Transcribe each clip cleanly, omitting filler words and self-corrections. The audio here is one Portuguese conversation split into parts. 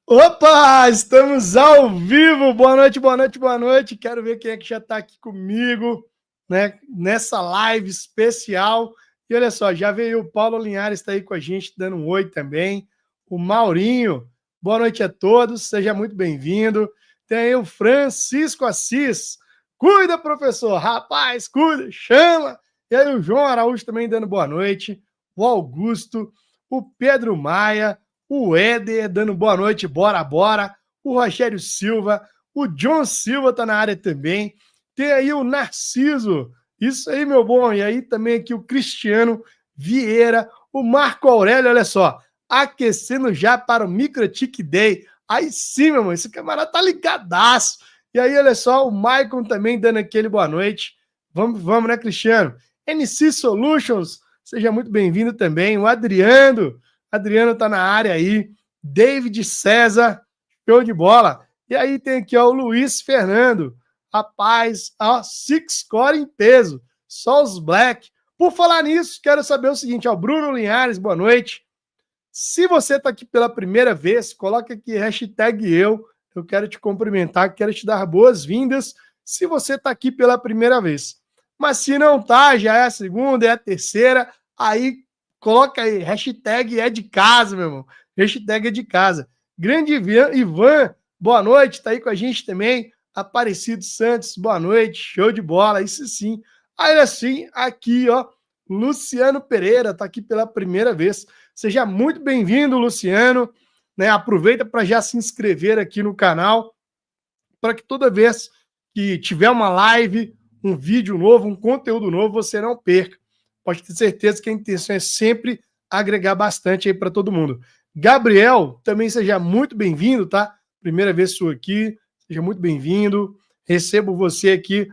Opa, estamos ao vivo. Boa noite, boa noite, boa noite. Quero ver quem é que já está aqui comigo, né, nessa live especial. E olha só, já veio o Paulo Linhares, está aí com a gente, dando um oi também. O Maurinho, boa noite a todos, seja muito bem-vindo. Tem aí o Francisco Assis. Cuida, professor, rapaz, cuida, chama. E aí o João Araújo também dando boa noite. O Augusto, o Pedro Maia, o Éder dando boa noite, bora, bora. O Rogério Silva, o John Silva tá na área também. Tem aí o Narciso, isso aí, meu bom. E aí também aqui o Cristiano Vieira, o Marco Aurélio, olha só, aquecendo já para o Microtik Day. Aí sim, meu irmão, esse camarada tá ligadaço. E aí, olha só, o Maicon também dando aquele boa noite. Vamos, né, Cristiano? NC Solutions, seja muito bem-vindo também. O Adriano tá na área aí. David César, show de bola. E aí tem aqui ó, o Luiz Fernando. Rapaz, ó, six core em peso. Só os black. Por falar nisso, quero saber o seguinte, ó, Bruno Linhares, boa noite. Se você tá aqui pela primeira vez, coloca aqui hashtag eu quero te cumprimentar, quero te dar boas-vindas se você tá aqui pela primeira vez. Mas se não tá, já é a segunda, é a terceira, aí coloca aí, hashtag é de casa, meu irmão. Hashtag é de casa. Grande Ivan, boa noite, tá aí com a gente também. Aparecido Santos, boa noite, show de bola, isso sim. Aí assim, aqui, ó, Luciano Pereira, tá aqui pela primeira vez. Seja muito bem-vindo, Luciano. Né? Aproveita para já se inscrever aqui no canal, para que toda vez que tiver uma live, um vídeo novo, um conteúdo novo, você não perca. Pode ter certeza que a intenção é sempre agregar bastante aí para todo mundo. Gabriel, também seja muito bem-vindo, tá? Primeira vez sua aqui, seja muito bem-vindo. Recebo você aqui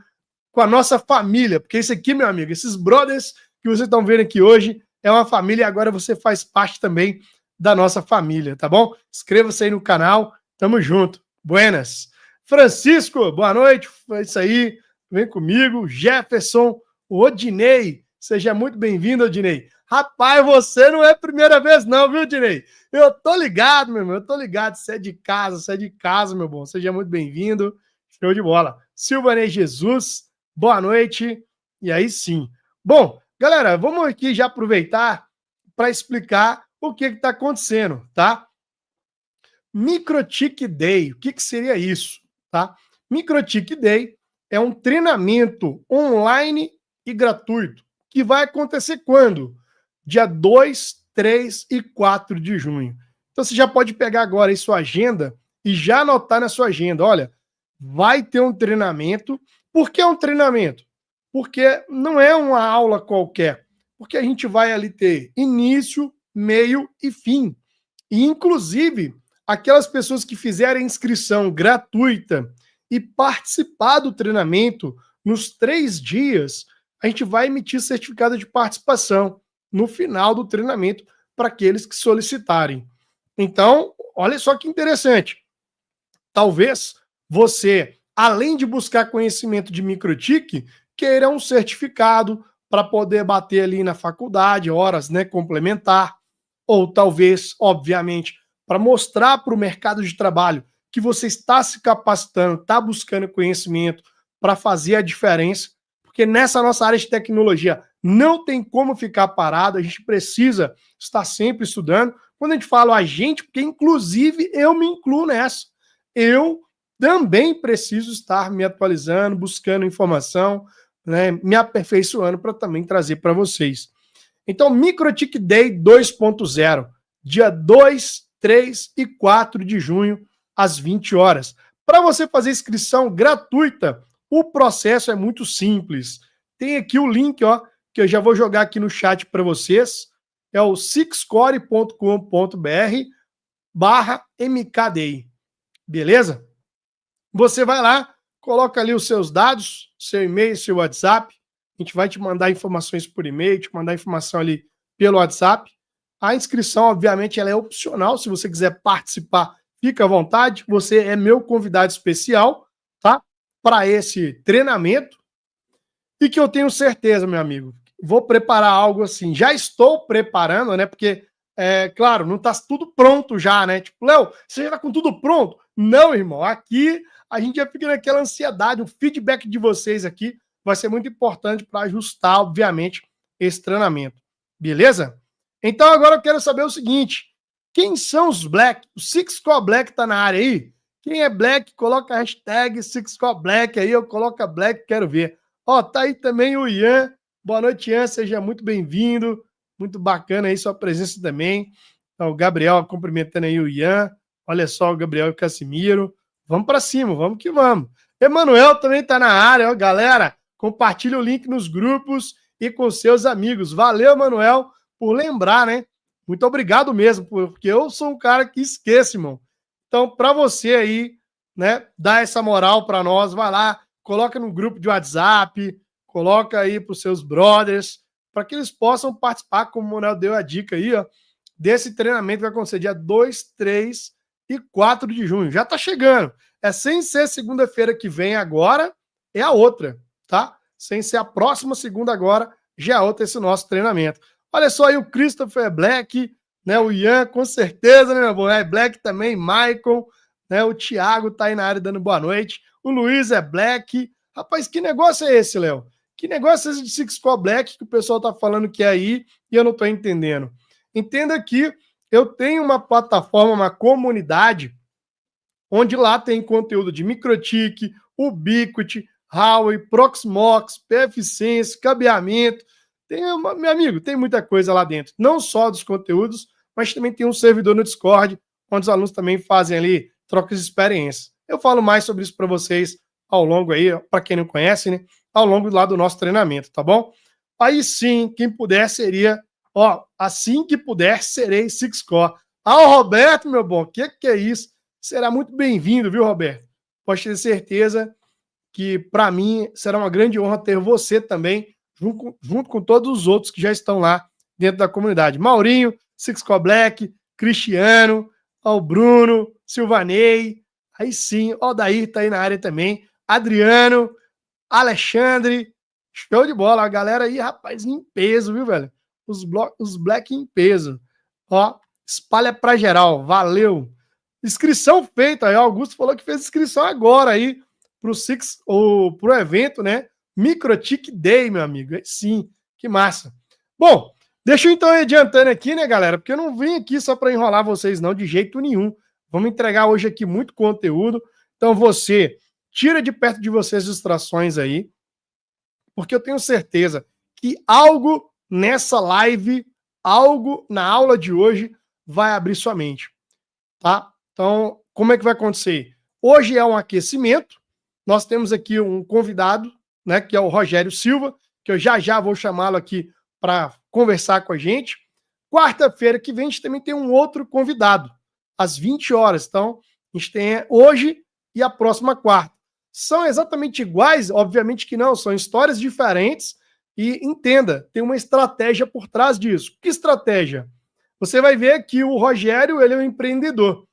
com a nossa família, porque esse aqui, meu amigo, esses brothers que vocês estão vendo aqui hoje, é uma família e agora você faz parte também da nossa família, tá bom? Inscreva-se aí no canal, tamo junto. Buenas. Francisco, boa noite, foi isso aí, vem comigo. Jefferson, o Odinei, seja muito bem-vindo, Odinei. Rapaz, você não é a primeira vez não, viu, Odinei? Eu tô ligado, meu irmão, eu tô ligado, você é de casa, meu bom, seja muito bem-vindo, show de bola. Silvanei Jesus, boa noite, e aí sim. Bom, galera, vamos aqui já aproveitar para explicar o que está acontecendo, tá? Microtik Day, o que seria isso, tá? Microtik Day é um treinamento online e gratuito que vai acontecer quando? Dia 2, 3 e 4 de junho. Então você já pode pegar agora aí sua agenda e já anotar na sua agenda, olha, vai ter um treinamento. Por que um treinamento? Porque não é uma aula qualquer, porque a gente vai ali ter início, meio e fim. E, inclusive, aquelas pessoas que fizerem inscrição gratuita e participar do treinamento nos 3 dias, a gente vai emitir certificado de participação no final do treinamento para aqueles que solicitarem. Então, olha só que interessante. Talvez você, além de buscar conhecimento de microtik, queira um certificado para poder bater ali na faculdade, horas, né, complementar, ou talvez, obviamente, para mostrar para o mercado de trabalho que você está se capacitando, está buscando conhecimento para fazer a diferença, porque nessa nossa área de tecnologia não tem como ficar parado, a gente precisa estar sempre estudando. Quando a gente fala a gente, porque inclusive eu me incluo nessa, eu também preciso estar me atualizando, buscando informação, né, me aperfeiçoando para também trazer para vocês. Então, Microtik Day 2.0, dia 2, 3 e 4 de junho, às 20 horas. Para você fazer inscrição gratuita, o processo é muito simples. Tem aqui o link, ó, que eu já vou jogar aqui no chat para vocês. É o sixcore.com.br/MKDay. Beleza? Você vai lá, coloca ali os seus dados, seu e-mail, seu WhatsApp. A gente vai te mandar informações por e-mail, te mandar informação ali pelo WhatsApp. A inscrição, obviamente, ela é opcional. Se você quiser participar, fica à vontade. Você é meu convidado especial, tá? Para esse treinamento. E que eu tenho certeza, meu amigo, vou preparar algo assim. Já estou preparando, né? Porque claro, não está tudo pronto já, né? Tipo, Léo, você já está com tudo pronto? Não, irmão. Aqui a gente já fica naquela ansiedade. O feedback de vocês aqui vai ser muito importante para ajustar, obviamente, esse treinamento. Beleza? Então agora eu quero saber o seguinte: quem são os Black? O Six Core Black está na área aí? Quem é Black, coloca a hashtag Six Core Black aí, eu coloco a Black, quero ver. Ó, tá aí também o Ian. Boa noite, Ian, seja muito bem-vindo. Muito bacana aí sua presença também. Então, o Gabriel cumprimentando aí o Ian. Olha só o Gabriel e o Casimiro. Vamos para cima, vamos que vamos. Emanuel também está na área, ó, galera. Compartilha o link nos grupos e com seus amigos. Valeu, Emanuel, por lembrar, né? Muito obrigado mesmo, porque eu sou um cara que esquece, irmão. Então, para você aí, né, dar essa moral para nós, vai lá, coloca no grupo de WhatsApp, coloca aí para os seus brothers, para que eles possam participar, como o Manuel deu a dica aí, ó, desse treinamento que vai acontecer dia 2, 3 e 4 de junho. Já está chegando. É sem ser segunda-feira que vem agora, é a outra, tá? Sem ser a próxima segunda agora, já é outra esse nosso treinamento. Olha só aí o Christopher Black, né? O Ian, com certeza, né, meu bom? É Black também, Michael, né? O Thiago tá aí na área dando boa noite. O Luiz é Black. Rapaz, que negócio é esse, Léo? Que negócio é esse de Six Core Black que o pessoal tá falando que é aí e eu não tô entendendo? Entenda que eu tenho uma plataforma, uma comunidade, onde lá tem conteúdo de Microtik, Ubiquiti, Huawei, Proxmox, PFSense, cabeamento. Meu amigo, tem muita coisa lá dentro. Não só dos conteúdos, mas também tem um servidor no Discord, onde os alunos também fazem ali trocas de experiências. Eu falo mais sobre isso para vocês ao longo aí, para quem não conhece, né? Ao longo lá do nosso treinamento, tá bom? Aí sim, quem puder seria, ó, assim que puder, serei Six Core. Ah, o Roberto, meu bom, que é isso? Será muito bem-vindo, viu, Roberto? Pode ter certeza que, para mim, será uma grande honra ter você também, junto com todos os outros que já estão lá dentro da comunidade. Maurinho, Six Core Black, Cristiano, ó, o Bruno, Silvanei, aí sim, ó, o Dair tá aí na área também, Adriano, Alexandre, show de bola, a galera aí, rapaz, em peso, viu, velho? Os Black em peso. Ó, espalha pra geral, valeu. Inscrição feita, aí o Augusto falou que fez inscrição agora aí pro evento, né? Microtik Day, meu amigo. Aí sim, que massa. Bom, deixa eu então ir adiantando aqui, né, galera? Porque eu não vim aqui só para enrolar vocês, não, de jeito nenhum. Vamos entregar hoje aqui muito conteúdo. Então você tira de perto de você as distrações aí, porque eu tenho certeza que algo nessa live, algo na aula de hoje vai abrir sua mente, tá? Então, como é que vai acontecer? Hoje é um aquecimento. Nós temos aqui um convidado, né, que é o Rogério Silva, que eu já vou chamá-lo aqui para conversar com a gente. Quarta-feira que vem a gente também tem um outro convidado, às 20 horas. Então, a gente tem hoje e a próxima quarta. São exatamente iguais? Obviamente que não, são histórias diferentes e entenda, tem uma estratégia por trás disso. Que estratégia? Você vai ver que o Rogério, ele é um empreendedor.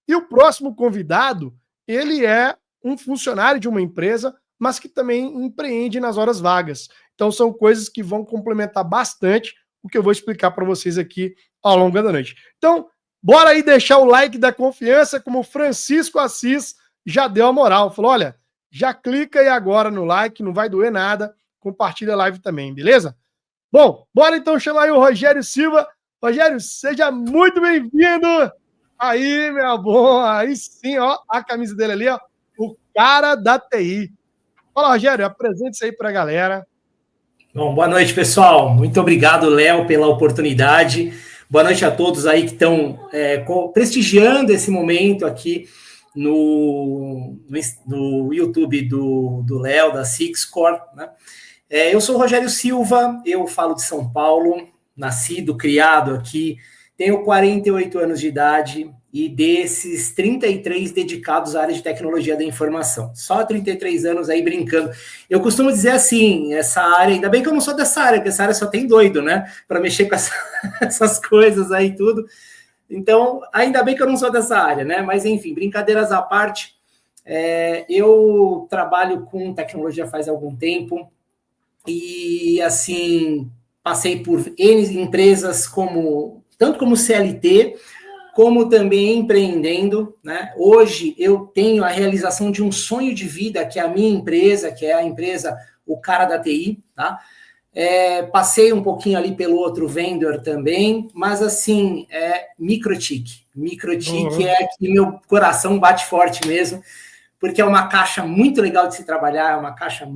E o próximo convidado, ele é um funcionário de uma empresa, mas que também empreende nas horas vagas. Então são coisas que vão complementar bastante o que eu vou explicar para vocês aqui ao longo da noite. Então, bora aí deixar o like da confiança, como o Francisco Assis já deu a moral. Falou, olha, já clica aí agora no like, não vai doer nada, compartilha a live também, beleza? Bom, bora então chamar aí o Rogério Silva. Rogério, seja muito bem-vindo! Aí, meu bom, aí sim, ó, a camisa dele ali, ó, o cara da TI. Fala, Rogério, apresente-se aí para a galera. Bom, boa noite, pessoal. Muito obrigado, Léo, pela oportunidade. Boa noite a todos aí que estão prestigiando esse momento aqui no YouTube do Léo, da Six Core, né? Eu sou o Rogério Silva, eu falo de São Paulo, nascido, criado aqui, tenho 48 anos de idade e desses 33 dedicados à área de tecnologia da informação. Só 33 anos aí brincando. Eu costumo dizer assim, essa área, ainda bem que eu não sou dessa área, porque essa área só tem doido, né? Para mexer com essas coisas aí e tudo. Então, ainda bem que eu não sou dessa área, né? Mas, enfim, brincadeiras à parte, eu trabalho com tecnologia faz algum tempo e, assim, passei por N empresas como tanto como CLT, como também empreendendo, né? Hoje eu tenho a realização de um sonho de vida, que é a minha empresa, que é a empresa O Cara da TI, tá? Passei um pouquinho ali pelo outro vendor também, mas assim, Microtik. Microtik é que meu coração bate forte mesmo, porque é uma caixa muito legal de se trabalhar, é uma caixa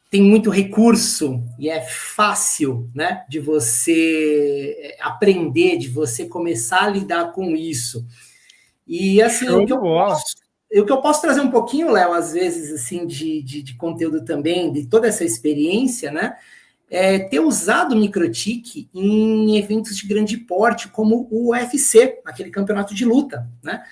tem muito recurso e é fácil, né, de você aprender, de você começar a lidar com isso. E assim, o que eu posso trazer um pouquinho, Léo, às vezes, assim, de conteúdo também, de toda essa experiência, né, ter usado o Microtik em eventos de grande porte, como o UFC, aquele campeonato de luta, né?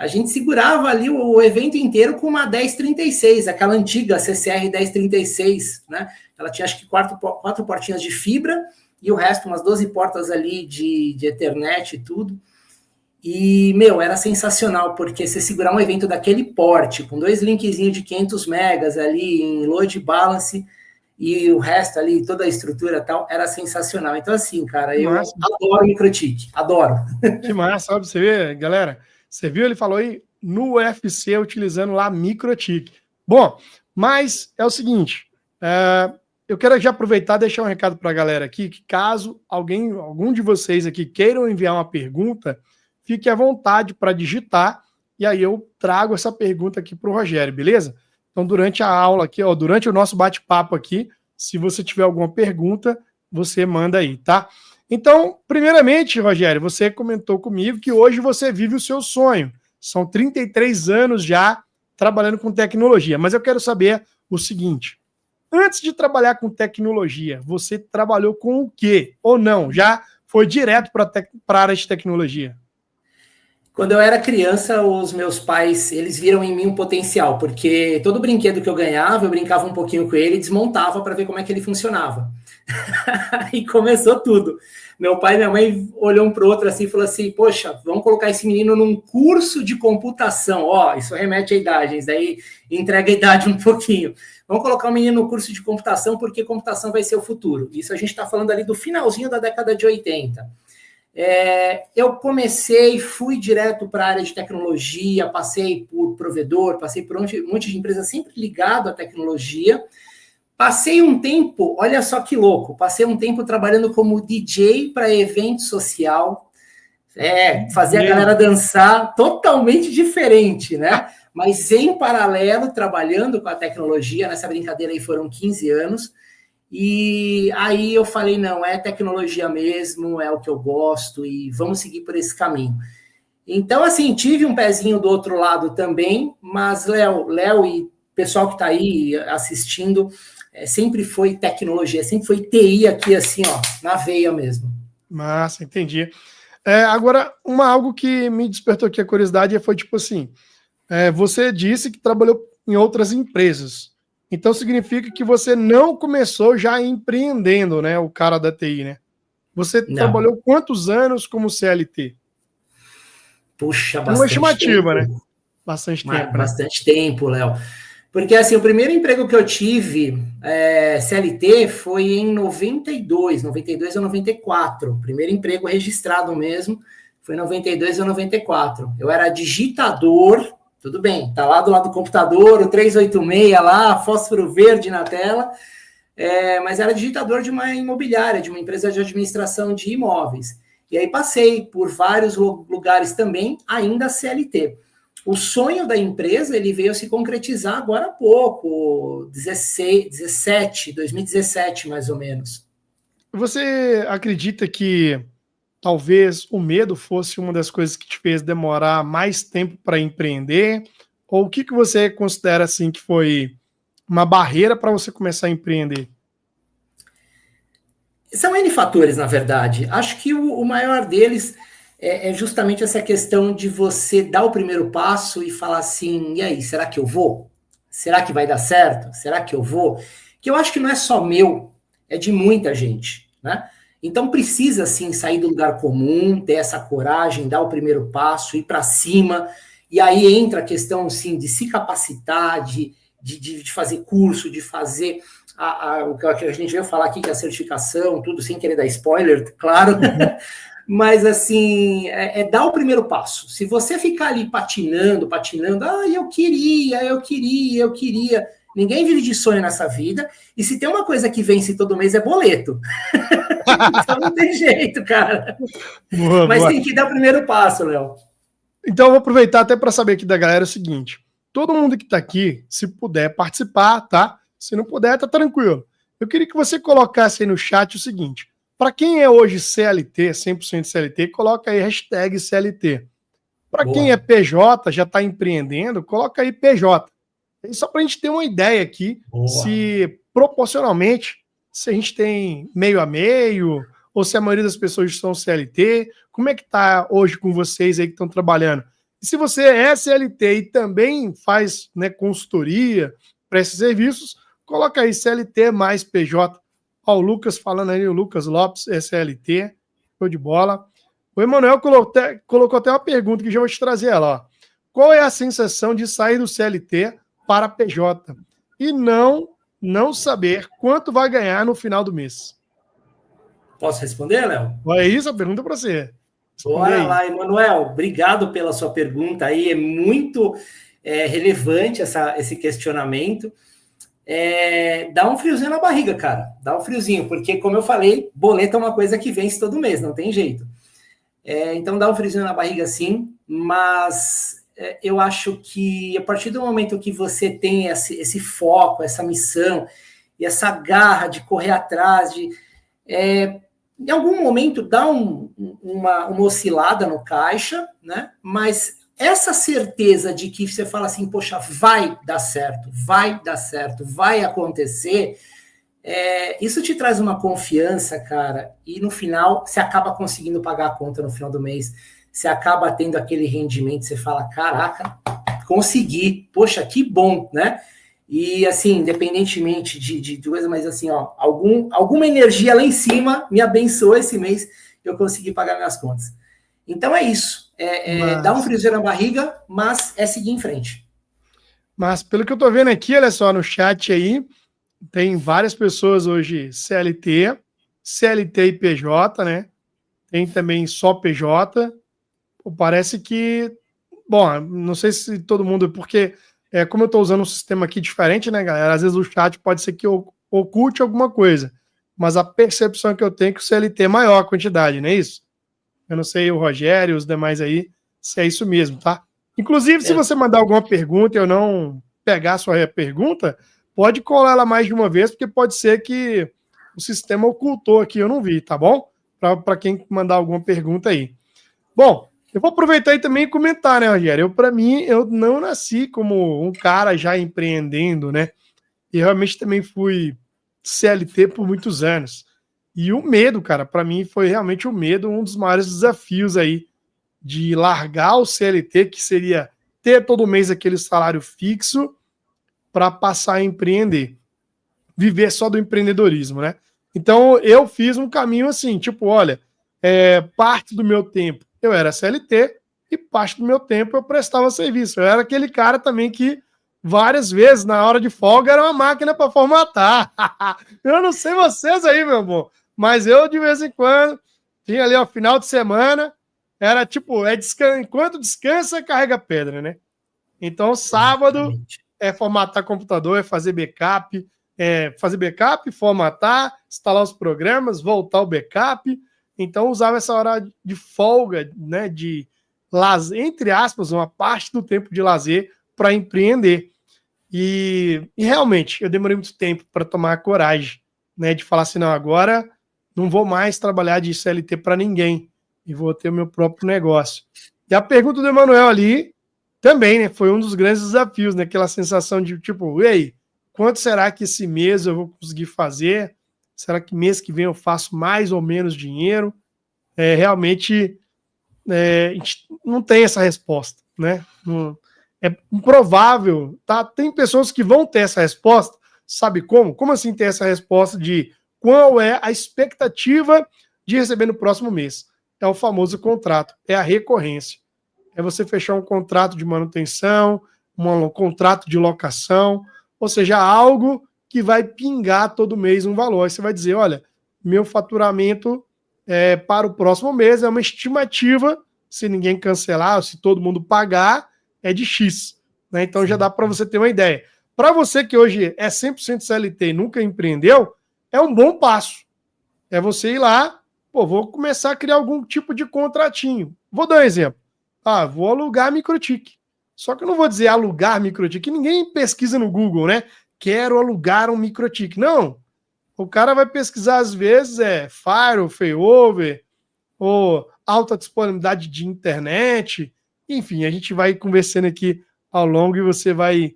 A gente segurava ali o evento inteiro com uma 1036, aquela antiga CCR 1036, né? Ela tinha, acho que, quatro portinhas de fibra e o resto, umas 12 portas ali de Ethernet e tudo. E, era sensacional, porque você segurar um evento daquele porte, com 2 linkzinhos de 500 megas ali em load balance, e o resto ali, toda a estrutura e tal, era sensacional. Então, assim, cara, eu adoro o Microtik, adoro. Que massa, sabe? Você vê, galera, você viu, ele falou aí no UFC, utilizando lá Microtik. Bom, mas é o seguinte, eu quero já aproveitar e deixar um recado para a galera aqui, que caso algum de vocês aqui queiram enviar uma pergunta, fique à vontade para digitar, e aí eu trago essa pergunta aqui para o Rogério, beleza? Então, durante a aula aqui, durante o nosso bate-papo aqui, se você tiver alguma pergunta, você manda aí, tá? Então, primeiramente, Rogério, você comentou comigo que hoje você vive o seu sonho. São 33 anos já trabalhando com tecnologia, mas eu quero saber o seguinte, antes de trabalhar com tecnologia, você trabalhou com o quê? Ou não? Já foi direto para a área de tecnologia? Quando eu era criança, os meus pais, eles viram em mim um potencial, porque todo brinquedo que eu ganhava, eu brincava um pouquinho com ele e desmontava para ver como é que ele funcionava. E começou tudo. Meu pai e minha mãe olhou um para o outro assim e falou assim, poxa, vamos colocar esse menino num curso de computação. Isso remete a idades, daí entrega a idade um pouquinho. Vamos colocar o menino no curso de computação, porque computação vai ser o futuro. Isso a gente está falando ali do finalzinho da década de 80. Eu fui direto para a área de tecnologia, passei por provedor, passei por um monte de empresa sempre ligado à tecnologia. Passei um tempo, olha só que louco, passei um tempo trabalhando como DJ para evento social, fazer a galera dançar, totalmente diferente, né? Mas em paralelo, trabalhando com a tecnologia, nessa brincadeira aí foram 15 anos, e aí eu falei, não, é tecnologia mesmo, é o que eu gosto, e vamos seguir por esse caminho. Então, assim, tive um pezinho do outro lado também, mas Léo e pessoal que está aí assistindo, sempre foi tecnologia, sempre foi TI aqui, assim, na veia mesmo. Massa, entendi. Agora, algo que me despertou aqui a curiosidade foi tipo assim, você disse que trabalhou em outras empresas, então significa que você não começou já empreendendo, né, o cara da TI, né? Você trabalhou quantos anos como CLT? Puxa, bastante uma estimativa, tempo. Né? Bastante tempo, Bastante tempo, Léo. Porque, assim, o primeiro emprego que eu tive, CLT, foi em 92 ou 94. Primeiro emprego registrado mesmo, foi em 92 ou 94. Eu era digitador, tudo bem, tá lá do lado do computador, o 386 lá, fósforo verde na tela, mas era digitador de uma imobiliária, de uma empresa de administração de imóveis. E aí passei por vários lugares também, ainda CLT. O sonho da empresa, ele veio se concretizar agora há pouco, 2017, mais ou menos. Você acredita que talvez o medo fosse uma das coisas que te fez demorar mais tempo para empreender? Ou o que você considera assim que foi uma barreira para você começar a empreender? São N fatores, na verdade. Acho que o maior deles é justamente essa questão de você dar o primeiro passo e falar assim, e aí, será que eu vou? Será que vai dar certo? Será que eu vou? Que eu acho que não é só meu, é de muita gente, né? Então precisa, sim, sair do lugar comum, ter essa coragem, dar o primeiro passo, ir para cima, e aí entra a questão, sim, de se capacitar, de fazer curso, de fazer o que a gente veio falar aqui, que é a certificação, tudo sem querer dar spoiler, claro, Mas, assim, dar o primeiro passo. Se você ficar ali patinando, eu queria. Ninguém vive de sonho nessa vida. E se tem uma coisa que vence todo mês é boleto. Então não tem jeito, cara. Boa, Mas boa. tem que dar o primeiro passo, Léo. Então eu vou aproveitar até para saber aqui da galera o seguinte: todo mundo que está aqui, se puder participar, tá? Se não puder, tá tranquilo. Eu queria que você colocasse aí no chat o seguinte: para quem é hoje CLT, 100% CLT, coloca aí hashtag CLT. Para quem é PJ, já está empreendendo, coloca aí PJ. E só para a gente ter uma ideia aqui, se proporcionalmente, se a gente tem meio a meio, ou se a maioria das pessoas são CLT, como é que está hoje com vocês aí que estão trabalhando? E se você é CLT e também faz, né, consultoria, presta serviços, coloca aí CLT mais PJ. Ó, o Lucas falando aí, o Lucas Lopes é CLT, show de bola. O Emanuel colocou até uma pergunta que já vou te trazer ela. Ó. Qual é a sensação de sair do CLT para PJ e não saber quanto vai ganhar no final do mês? Posso responder, Léo? É isso a pergunta para você. Bora lá, Emanuel. Obrigado pela sua pergunta aí. É muito relevante esse questionamento. Dá um friozinho na barriga, cara. Dá um friozinho, porque, como eu falei, boleto é uma coisa que vence todo mês, não tem jeito. Então dá um friozinho na barriga, sim, mas eu acho que a partir do momento que você tem esse foco, essa missão e essa garra de correr atrás, em algum momento dá uma oscilada no caixa, né? Mas essa certeza de que você fala assim, poxa, vai dar certo, vai acontecer, isso te traz uma confiança, cara, e no final você acaba conseguindo pagar a conta no final do mês, você acaba tendo aquele rendimento, você fala, caraca, consegui, poxa, que bom, né? E assim, independentemente de coisa, mas assim, ó, alguma energia lá em cima me abençoou esse mês, eu consegui pagar minhas contas. Então é isso, dar um friozinho na barriga, mas seguir em frente. Mas pelo que eu tô vendo aqui, olha só, no chat aí, tem várias pessoas hoje CLT, CLT e PJ, né? Tem também só PJ. Pô, parece que... Bom, não sei se todo mundo... Porque, como eu estou usando um sistema aqui diferente, né, galera? Às vezes o chat pode ser que oculte alguma coisa. Mas a percepção que eu tenho é que o CLT é maior a quantidade, não é isso? Eu não sei o Rogério e os demais aí, se é isso mesmo, tá? Inclusive, se você mandar alguma pergunta e eu não pegar a sua pergunta... Pode colar ela mais de uma vez, porque pode ser que o sistema ocultou aqui, eu não vi, tá bom? Para quem mandar alguma pergunta aí. Bom, eu vou aproveitar aí também e comentar, né, Rogério? Para mim, eu não nasci como um cara já empreendendo, né? E realmente também fui CLT por muitos anos. E o medo, cara, para mim foi realmente o medo, um dos maiores desafios aí de largar o CLT, que seria ter todo mês aquele salário fixo, para passar a empreender, viver só do empreendedorismo, né? Então eu fiz um caminho assim, tipo, olha, parte do meu tempo eu era CLT e parte do meu tempo eu prestava serviço. Eu era aquele cara também que várias vezes na hora de folga era uma máquina para formatar. Eu não sei vocês aí, meu amor, mas eu de vez em quando tinha ali ao final de semana, era tipo, enquanto descansa, carrega pedra, né? Então sábado formatar computador, fazer backup, formatar, instalar os programas, voltar o backup. Então, usava essa hora de folga, né, de lazer, entre aspas, uma parte do tempo de lazer para empreender. E realmente, eu demorei muito tempo para tomar a coragem, né, de falar assim, não, agora não vou mais trabalhar de CLT para ninguém e vou ter o meu próprio negócio. E a pergunta do Emanuel ali, também, né, foi um dos grandes desafios, né, aquela sensação de tipo, ei, quanto será que esse mês eu vou conseguir fazer? Será que mês que vem eu faço mais ou menos dinheiro? Realmente, a gente não tem essa resposta, né? É improvável, tá? Tem pessoas que vão ter essa resposta, sabe como? Como assim ter essa resposta de qual é a expectativa de receber no próximo mês? É o famoso contrato, é a recorrência. É você fechar um contrato de manutenção, um contrato de locação, ou seja, algo que vai pingar todo mês um valor. Aí você vai dizer, olha, meu faturamento para o próximo mês, é uma estimativa, se ninguém cancelar, se todo mundo pagar, é de X. Né? Então já dá para você ter uma ideia. Para você que hoje é 100% CLT e nunca empreendeu, é um bom passo. É você ir lá, vou começar a criar algum tipo de contratinho. Vou dar um exemplo. Vou alugar microtique. Só que eu não vou dizer alugar microtique. Ninguém pesquisa no Google, né? Quero alugar um microtique. Não. O cara vai pesquisar, às vezes, Fire, Failover, ou alta disponibilidade de internet. Enfim, a gente vai conversando aqui ao longo e você vai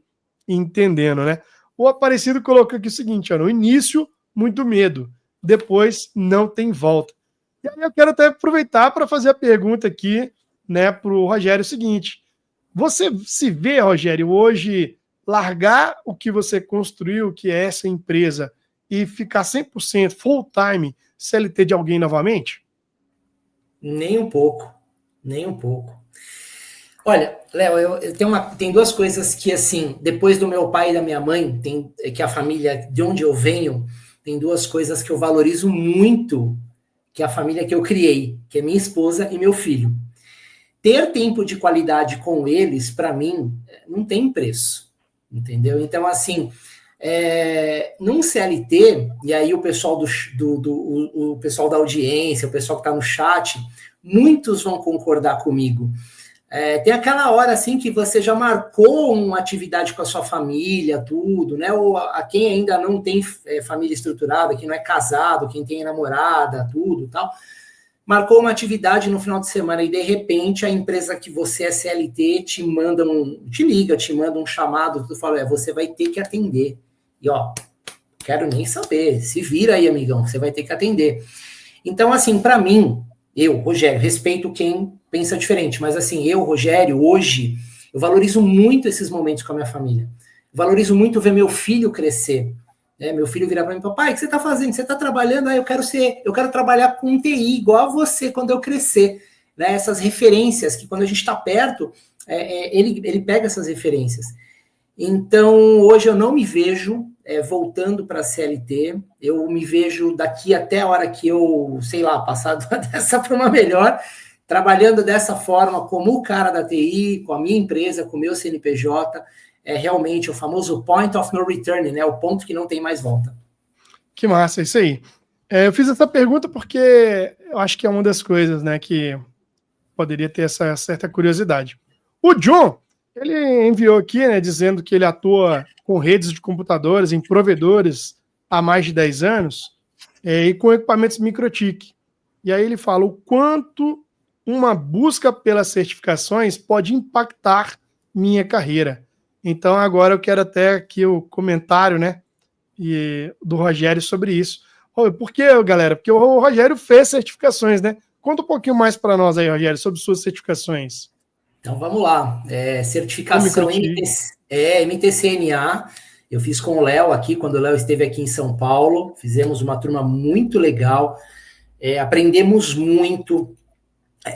entendendo, né? O Aparecido colocou aqui o seguinte, no início, muito medo. Depois, não tem volta. E aí eu quero até aproveitar para fazer a pergunta aqui, né, para o Rogério, o seguinte. Você se vê, Rogério, hoje largar o que você construiu, que é essa empresa, e ficar 100% full-time CLT de alguém novamente? Nem um pouco. Nem um pouco. Olha, Léo, tem duas coisas que, assim, depois do meu pai e da minha mãe, que a família de onde eu venho, tem duas coisas que eu valorizo muito, que é a família que eu criei, que é minha esposa e meu filho. Ter tempo de qualidade com eles, para mim, não tem preço, entendeu? Então, assim, num CLT, e aí o pessoal o pessoal da audiência, o pessoal que está no chat, muitos vão concordar comigo. Tem aquela hora, assim, que você já marcou uma atividade com a sua família, tudo, né? Ou a quem ainda não tem família estruturada, quem não é casado, quem tem namorada, tudo, tal. Marcou uma atividade no final de semana e, de repente, a empresa que você é CLT te manda te liga, te manda um chamado, tu fala, você vai ter que atender. E, quero nem saber, se vira aí, amigão, você vai ter que atender. Então, assim, para mim, eu, Rogério, respeito quem pensa diferente, mas assim, eu, Rogério, hoje, eu valorizo muito esses momentos com a minha família. Valorizo muito ver meu filho crescer. Meu filho virar para mim, papai, o que você está fazendo? Você está trabalhando? Eu quero trabalhar com TI, igual a você, quando eu crescer. Né? Essas referências, que quando a gente está perto, ele pega essas referências. Então, hoje eu não me vejo voltando para a CLT, eu me vejo daqui até a hora que eu, sei lá, passar dessa para uma melhor, trabalhando dessa forma, como o cara da TI, com a minha empresa, com o meu CNPJ, realmente o famoso point of no return, né? O ponto que não tem mais volta. Que massa, isso aí. Eu fiz essa pergunta porque eu acho que é uma das coisas, né, que poderia ter essa certa curiosidade. O John, ele enviou aqui, né, dizendo que ele atua com redes de computadores em provedores há mais de 10 anos e com equipamentos microtik. E aí ele fala o quanto uma busca pelas certificações pode impactar minha carreira. Então agora eu quero até aqui o comentário, né, do Rogério sobre isso. Por que, galera? Porque o Rogério fez certificações, né? Conta um pouquinho mais para nós aí, Rogério, sobre suas certificações. Então vamos lá. Certificação MTCNA. Eu fiz com o Léo aqui, quando o Léo esteve aqui em São Paulo. Fizemos uma turma muito legal. Aprendemos muito.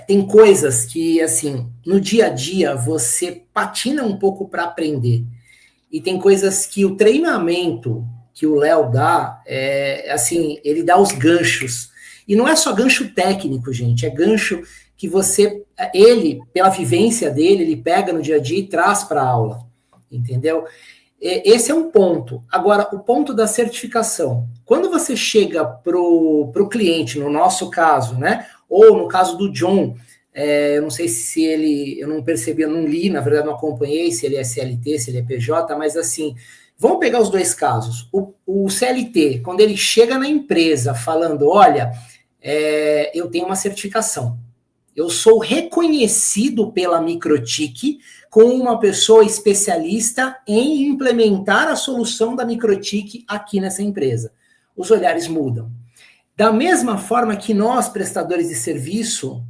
Tem coisas que, assim, no dia a dia você patina um pouco para aprender. E tem coisas que o treinamento que o Léo dá, assim, ele dá os ganchos. E não é só gancho técnico, gente, é gancho que ele, pela vivência dele, ele pega no dia a dia e traz para a aula, entendeu? Esse é um ponto. Agora, o ponto da certificação. Quando você chega pro cliente, no nosso caso, né? Ou no caso do John, eu não sei se eu não percebi, eu não li, na verdade não acompanhei se ele é CLT, se ele é PJ, mas assim, vamos pegar os dois casos. O CLT, quando ele chega na empresa falando, olha, eu tenho uma certificação, eu sou reconhecido pela Microtik como uma pessoa especialista em implementar a solução da Microtik aqui nessa empresa. Os olhares mudam. Da mesma forma que nós, prestadores de serviço,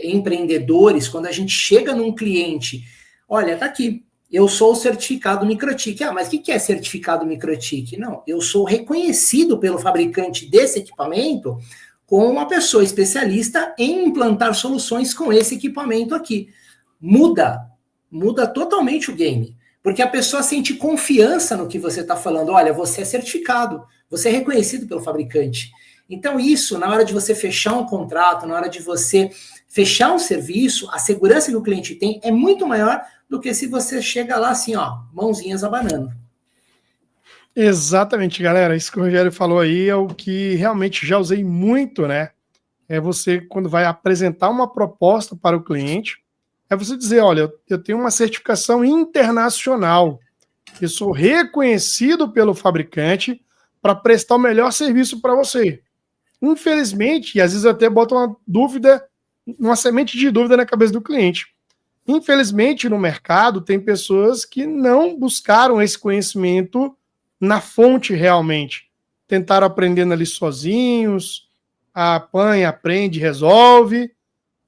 empreendedores, quando a gente chega num cliente, olha, tá aqui, eu sou o certificado Microtik. Mas o que é certificado Microtik? Não, eu sou reconhecido pelo fabricante desse equipamento como uma pessoa especialista em implantar soluções com esse equipamento aqui. Muda totalmente o game, porque a pessoa sente confiança no que você está falando. Olha, você é certificado, você é reconhecido pelo fabricante. Então, isso, na hora de você fechar um contrato, na hora de você fechar um serviço, a segurança que o cliente tem é muito maior do que se você chega lá assim, ó, mãozinhas abanando. Exatamente, galera. Isso que o Rogério falou aí é o que realmente já usei muito, né? É você, quando vai apresentar uma proposta para o cliente, é você dizer, olha, eu tenho uma certificação internacional, eu sou reconhecido pelo fabricante para prestar o melhor serviço para você. Infelizmente, e às vezes eu até boto uma dúvida, uma semente de dúvida na cabeça do cliente. Infelizmente, no mercado, tem pessoas que não buscaram esse conhecimento na fonte realmente. Tentaram aprendendo ali sozinhos, apanha, aprende, resolve,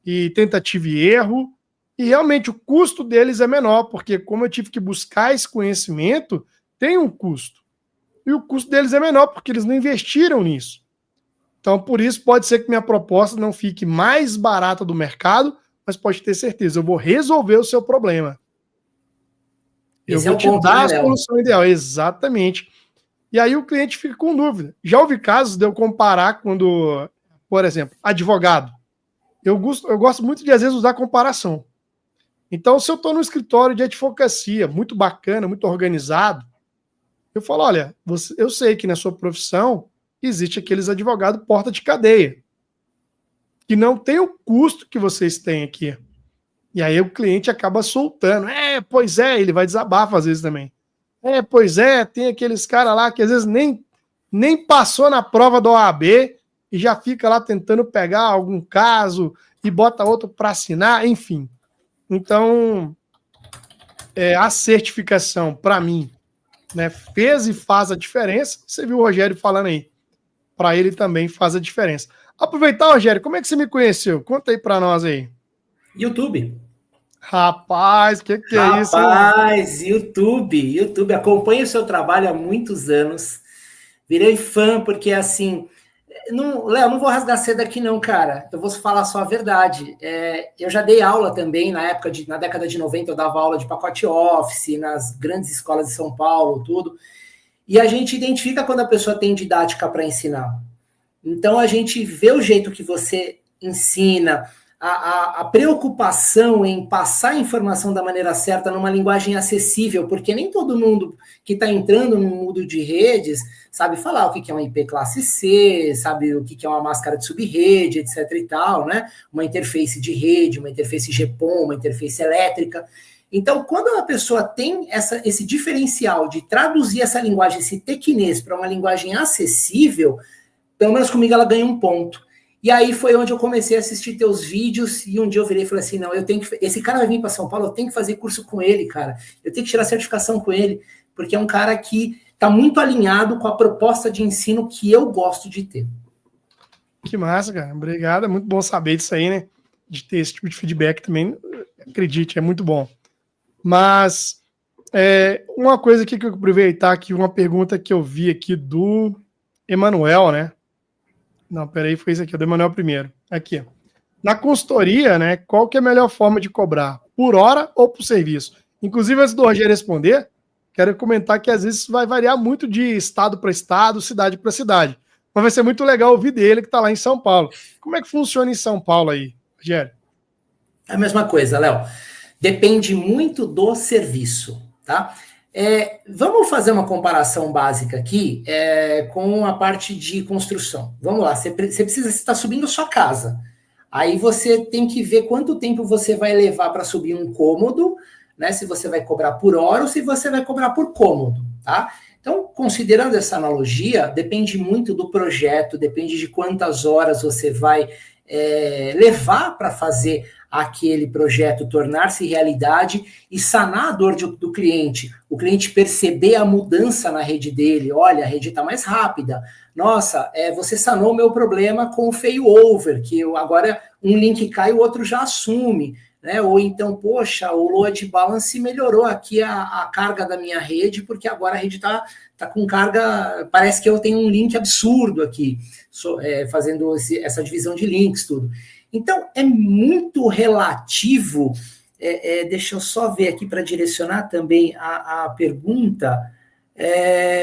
e tentativa e erro. E realmente o custo deles é menor, porque como eu tive que buscar esse conhecimento, tem um custo. E o custo deles é menor, porque eles não investiram nisso. Então, por isso, pode ser que minha proposta não fique mais barata do mercado, mas pode ter certeza, eu vou resolver o seu problema. Eu Esse é vou o te ponto, dar né, a Léo? solução ideal, exatamente. E aí o cliente fica com dúvida. Já houve casos de eu comparar quando, por exemplo, advogado. Eu gosto muito de, às vezes, usar comparação. Então, se eu estou no escritório de advocacia, muito bacana, muito organizado, eu falo, olha, eu sei que na sua profissão existe aqueles advogados porta de cadeia, que não tem o custo que vocês têm aqui. E aí o cliente acaba soltando. Pois é, ele vai desabafar às vezes também. Pois é, tem aqueles caras lá que às vezes nem passou na prova da OAB e já fica lá tentando pegar algum caso e bota outro para assinar, enfim. Então, a certificação, para mim, né, fez e faz a diferença. Você viu o Rogério falando aí. Para ele também faz a diferença. Aproveitar, Rogério, como é que você me conheceu? Conta aí para nós aí. YouTube. Rapaz, que é isso, hein? Rapaz, YouTube, acompanho o seu trabalho há muitos anos. Virei fã porque assim, não, Léo, não vou rasgar cedo aqui não, cara. Eu vou falar só a verdade. Eu já dei aula também na década de 90, eu dava aula de pacote Office nas grandes escolas de São Paulo, tudo. E a gente identifica quando a pessoa tem didática para ensinar. Então a gente vê o jeito que você ensina, a preocupação em passar a informação da maneira certa numa linguagem acessível, porque nem todo mundo que está entrando no mundo de redes sabe falar o que é um IP classe C, sabe o que é uma máscara de subrede, etc e tal, né? Uma interface de rede, uma interface GPON, uma interface elétrica. Então, quando a pessoa tem esse diferencial de traduzir essa linguagem, esse tequinês, para uma linguagem acessível, pelo menos comigo ela ganha um ponto. E aí foi onde eu comecei a assistir teus vídeos e um dia eu virei e falei assim, não, esse cara vai vir para São Paulo, eu tenho que fazer curso com ele, cara. Eu tenho que tirar certificação com ele, porque é um cara que está muito alinhado com a proposta de ensino que eu gosto de ter. Que massa, cara. Obrigado. É muito bom saber disso aí, né? De ter esse tipo de feedback também. Acredite, é muito bom. Mas uma coisa aqui que eu aproveitar aqui, uma pergunta que eu vi aqui do Emanuel, né? Não, peraí, foi isso aqui, do Emanuel primeiro. Aqui. Na consultoria, né? Qual que é a melhor forma de cobrar? Por hora ou por serviço? Inclusive, antes do Rogério responder, quero comentar que às vezes vai variar muito de estado para estado, cidade para cidade. Mas vai ser muito legal ouvir dele que está lá em São Paulo. Como é que funciona em São Paulo aí, Rogério? É a mesma coisa, Léo. Depende muito do serviço, tá? Vamos fazer uma comparação básica aqui com a parte de construção. Vamos lá, você precisa estar subindo a sua casa. Aí você tem que ver quanto tempo você vai levar para subir um cômodo, né? Se você vai cobrar por hora ou se você vai cobrar por cômodo, tá? Então, considerando essa analogia, depende muito do projeto, depende de quantas horas você vai levar para fazer aquele projeto tornar-se realidade e sanar a dor do cliente. O cliente perceber a mudança na rede dele. Olha, a rede está mais rápida. Nossa, você sanou o meu problema com o failover, que agora um link cai e o outro já assume. Né? Ou então, poxa, o load balance melhorou aqui a carga da minha rede, porque agora a rede está com carga, parece que eu tenho um link absurdo aqui, fazendo essa divisão de links, tudo. Então, é muito relativo, deixa eu só ver aqui para direcionar também a pergunta,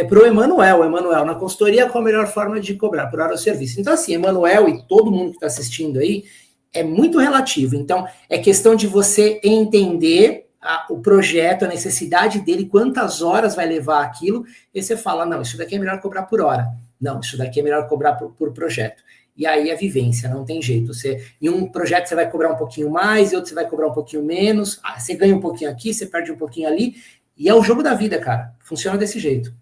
Para o Emanuel, na consultoria, qual a melhor forma de cobrar? Por hora do serviço. Então, assim, Emanuel e todo mundo que está assistindo aí, é muito relativo. Então, é questão de você entender o projeto, a necessidade dele, quantas horas vai levar aquilo, e você fala, não, isso daqui é melhor cobrar por hora. Não, isso daqui é melhor cobrar por projeto. E aí a vivência, não tem jeito. Em um projeto você vai cobrar um pouquinho mais, e outro você vai cobrar um pouquinho menos, você ganha um pouquinho aqui, você perde um pouquinho ali, e é o jogo da vida, cara. Funciona desse jeito.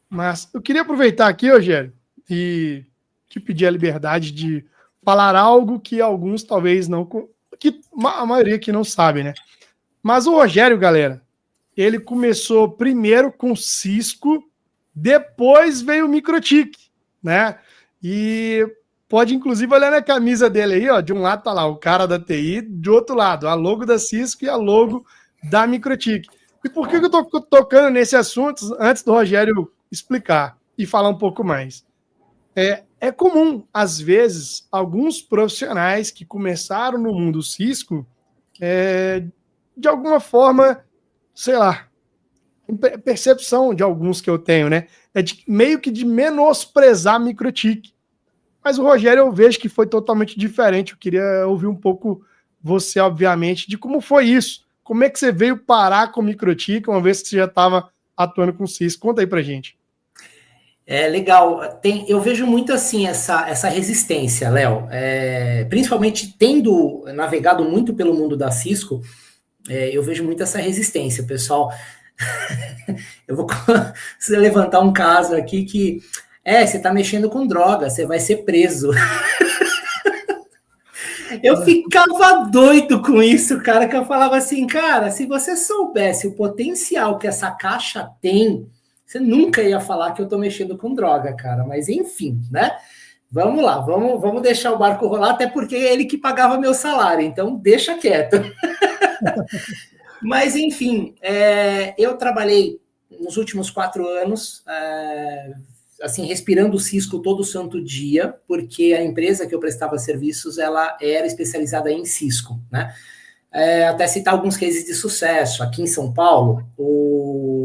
Mas eu queria aproveitar aqui, Rogério, e te pedir a liberdade de falar algo que alguns talvez não... que a maioria aqui não sabe, né? Mas o Rogério, galera, ele começou primeiro com Cisco, depois veio o Microtik, né? E pode, inclusive, olhar na camisa dele aí, ó. De um lado tá lá o cara da TI, do outro lado, a logo da Cisco e a logo da Microtik. E por que eu tô tocando nesse assunto antes do Rogério explicar e falar um pouco mais? É comum, às vezes, alguns profissionais que começaram no mundo Cisco, de alguma forma, sei lá, percepção de alguns que eu tenho, né? Meio que de menosprezar a Microtik. Mas o Rogério eu vejo que foi totalmente diferente. Eu queria ouvir um pouco você, obviamente, de como foi isso. Como é que você veio parar com o Microtik, uma vez que você já estava atuando com o Cisco? Conta aí pra gente. Legal. Eu vejo muito assim essa resistência, Léo. Principalmente tendo navegado muito pelo mundo da Cisco, eu vejo muito essa resistência, pessoal. Eu vou levantar um caso aqui que você tá mexendo com droga, você vai ser preso. Eu ficava doido com isso, cara, que eu falava assim, cara, se você soubesse o potencial que essa caixa tem, você nunca ia falar que eu tô mexendo com droga, cara. Mas enfim, né? Vamos lá, vamos deixar o barco rolar, até porque é ele que pagava meu salário, então deixa quieto. Mas enfim, eu trabalhei nos últimos 4 anos, assim, respirando o Cisco todo santo dia, porque a empresa que eu prestava serviços, ela era especializada em Cisco, né? Até citar alguns cases de sucesso. Aqui em São Paulo,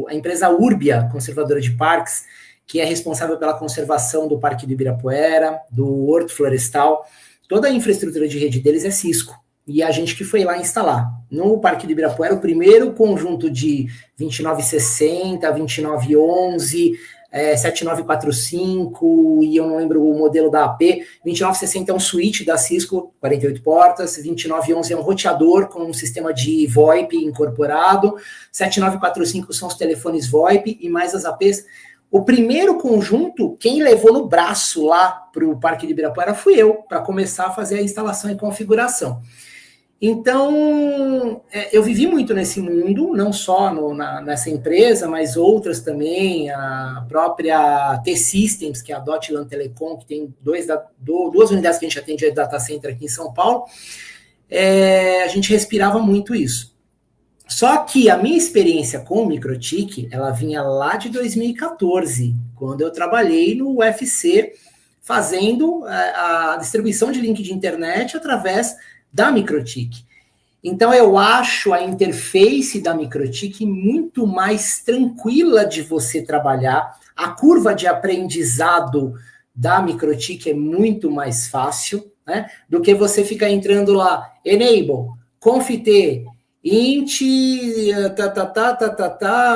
a empresa Urbia, conservadora de parques, que é responsável pela conservação do Parque do Ibirapuera, do Horto Florestal, toda a infraestrutura de rede deles é Cisco. E a gente que foi lá instalar. No Parque do Ibirapuera, o primeiro conjunto de 2960, 2911, 7945, e eu não lembro o modelo da AP. 2960 é um switch da Cisco, 48 portas. 2911 é um roteador com um sistema de VoIP incorporado. 7945 são os telefones VoIP e mais as APs. O primeiro conjunto, quem levou no braço lá para o Parque de Ibirapuera fui eu, para começar a fazer a instalação e configuração. Então, eu vivi muito nesse mundo, não só nessa empresa, mas outras também, a própria T-Systems, que é a Dotlan Telecom, que tem duas unidades que a gente atende de data center aqui em São Paulo. A gente respirava muito isso. Só que a minha experiência com o Microtik, ela vinha lá de 2014, quando eu trabalhei no UFC, fazendo a distribuição de link de internet através da Microtik. Então, eu acho a interface da Microtik muito mais tranquila de você trabalhar. A curva de aprendizado da Microtik é muito mais fácil, né, do que você ficar entrando lá, enable, conft, int,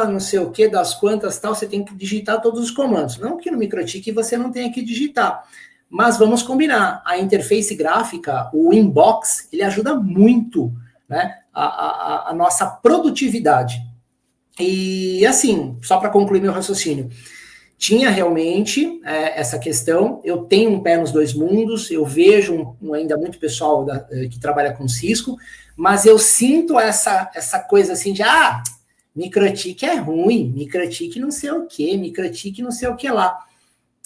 não sei o que, das quantas, tal, você tem que digitar todos os comandos. Não que no Microtik você não tenha que digitar. Mas vamos combinar, a interface gráfica, o inbox, ele ajuda muito, né, a nossa produtividade. E assim, só para concluir meu raciocínio, tinha realmente essa questão, eu tenho um pé nos dois mundos, eu vejo ainda muito pessoal que trabalha com Cisco, mas eu sinto essa coisa assim de, Microtik é ruim, Microtik não sei o que, Microtik não sei o que lá.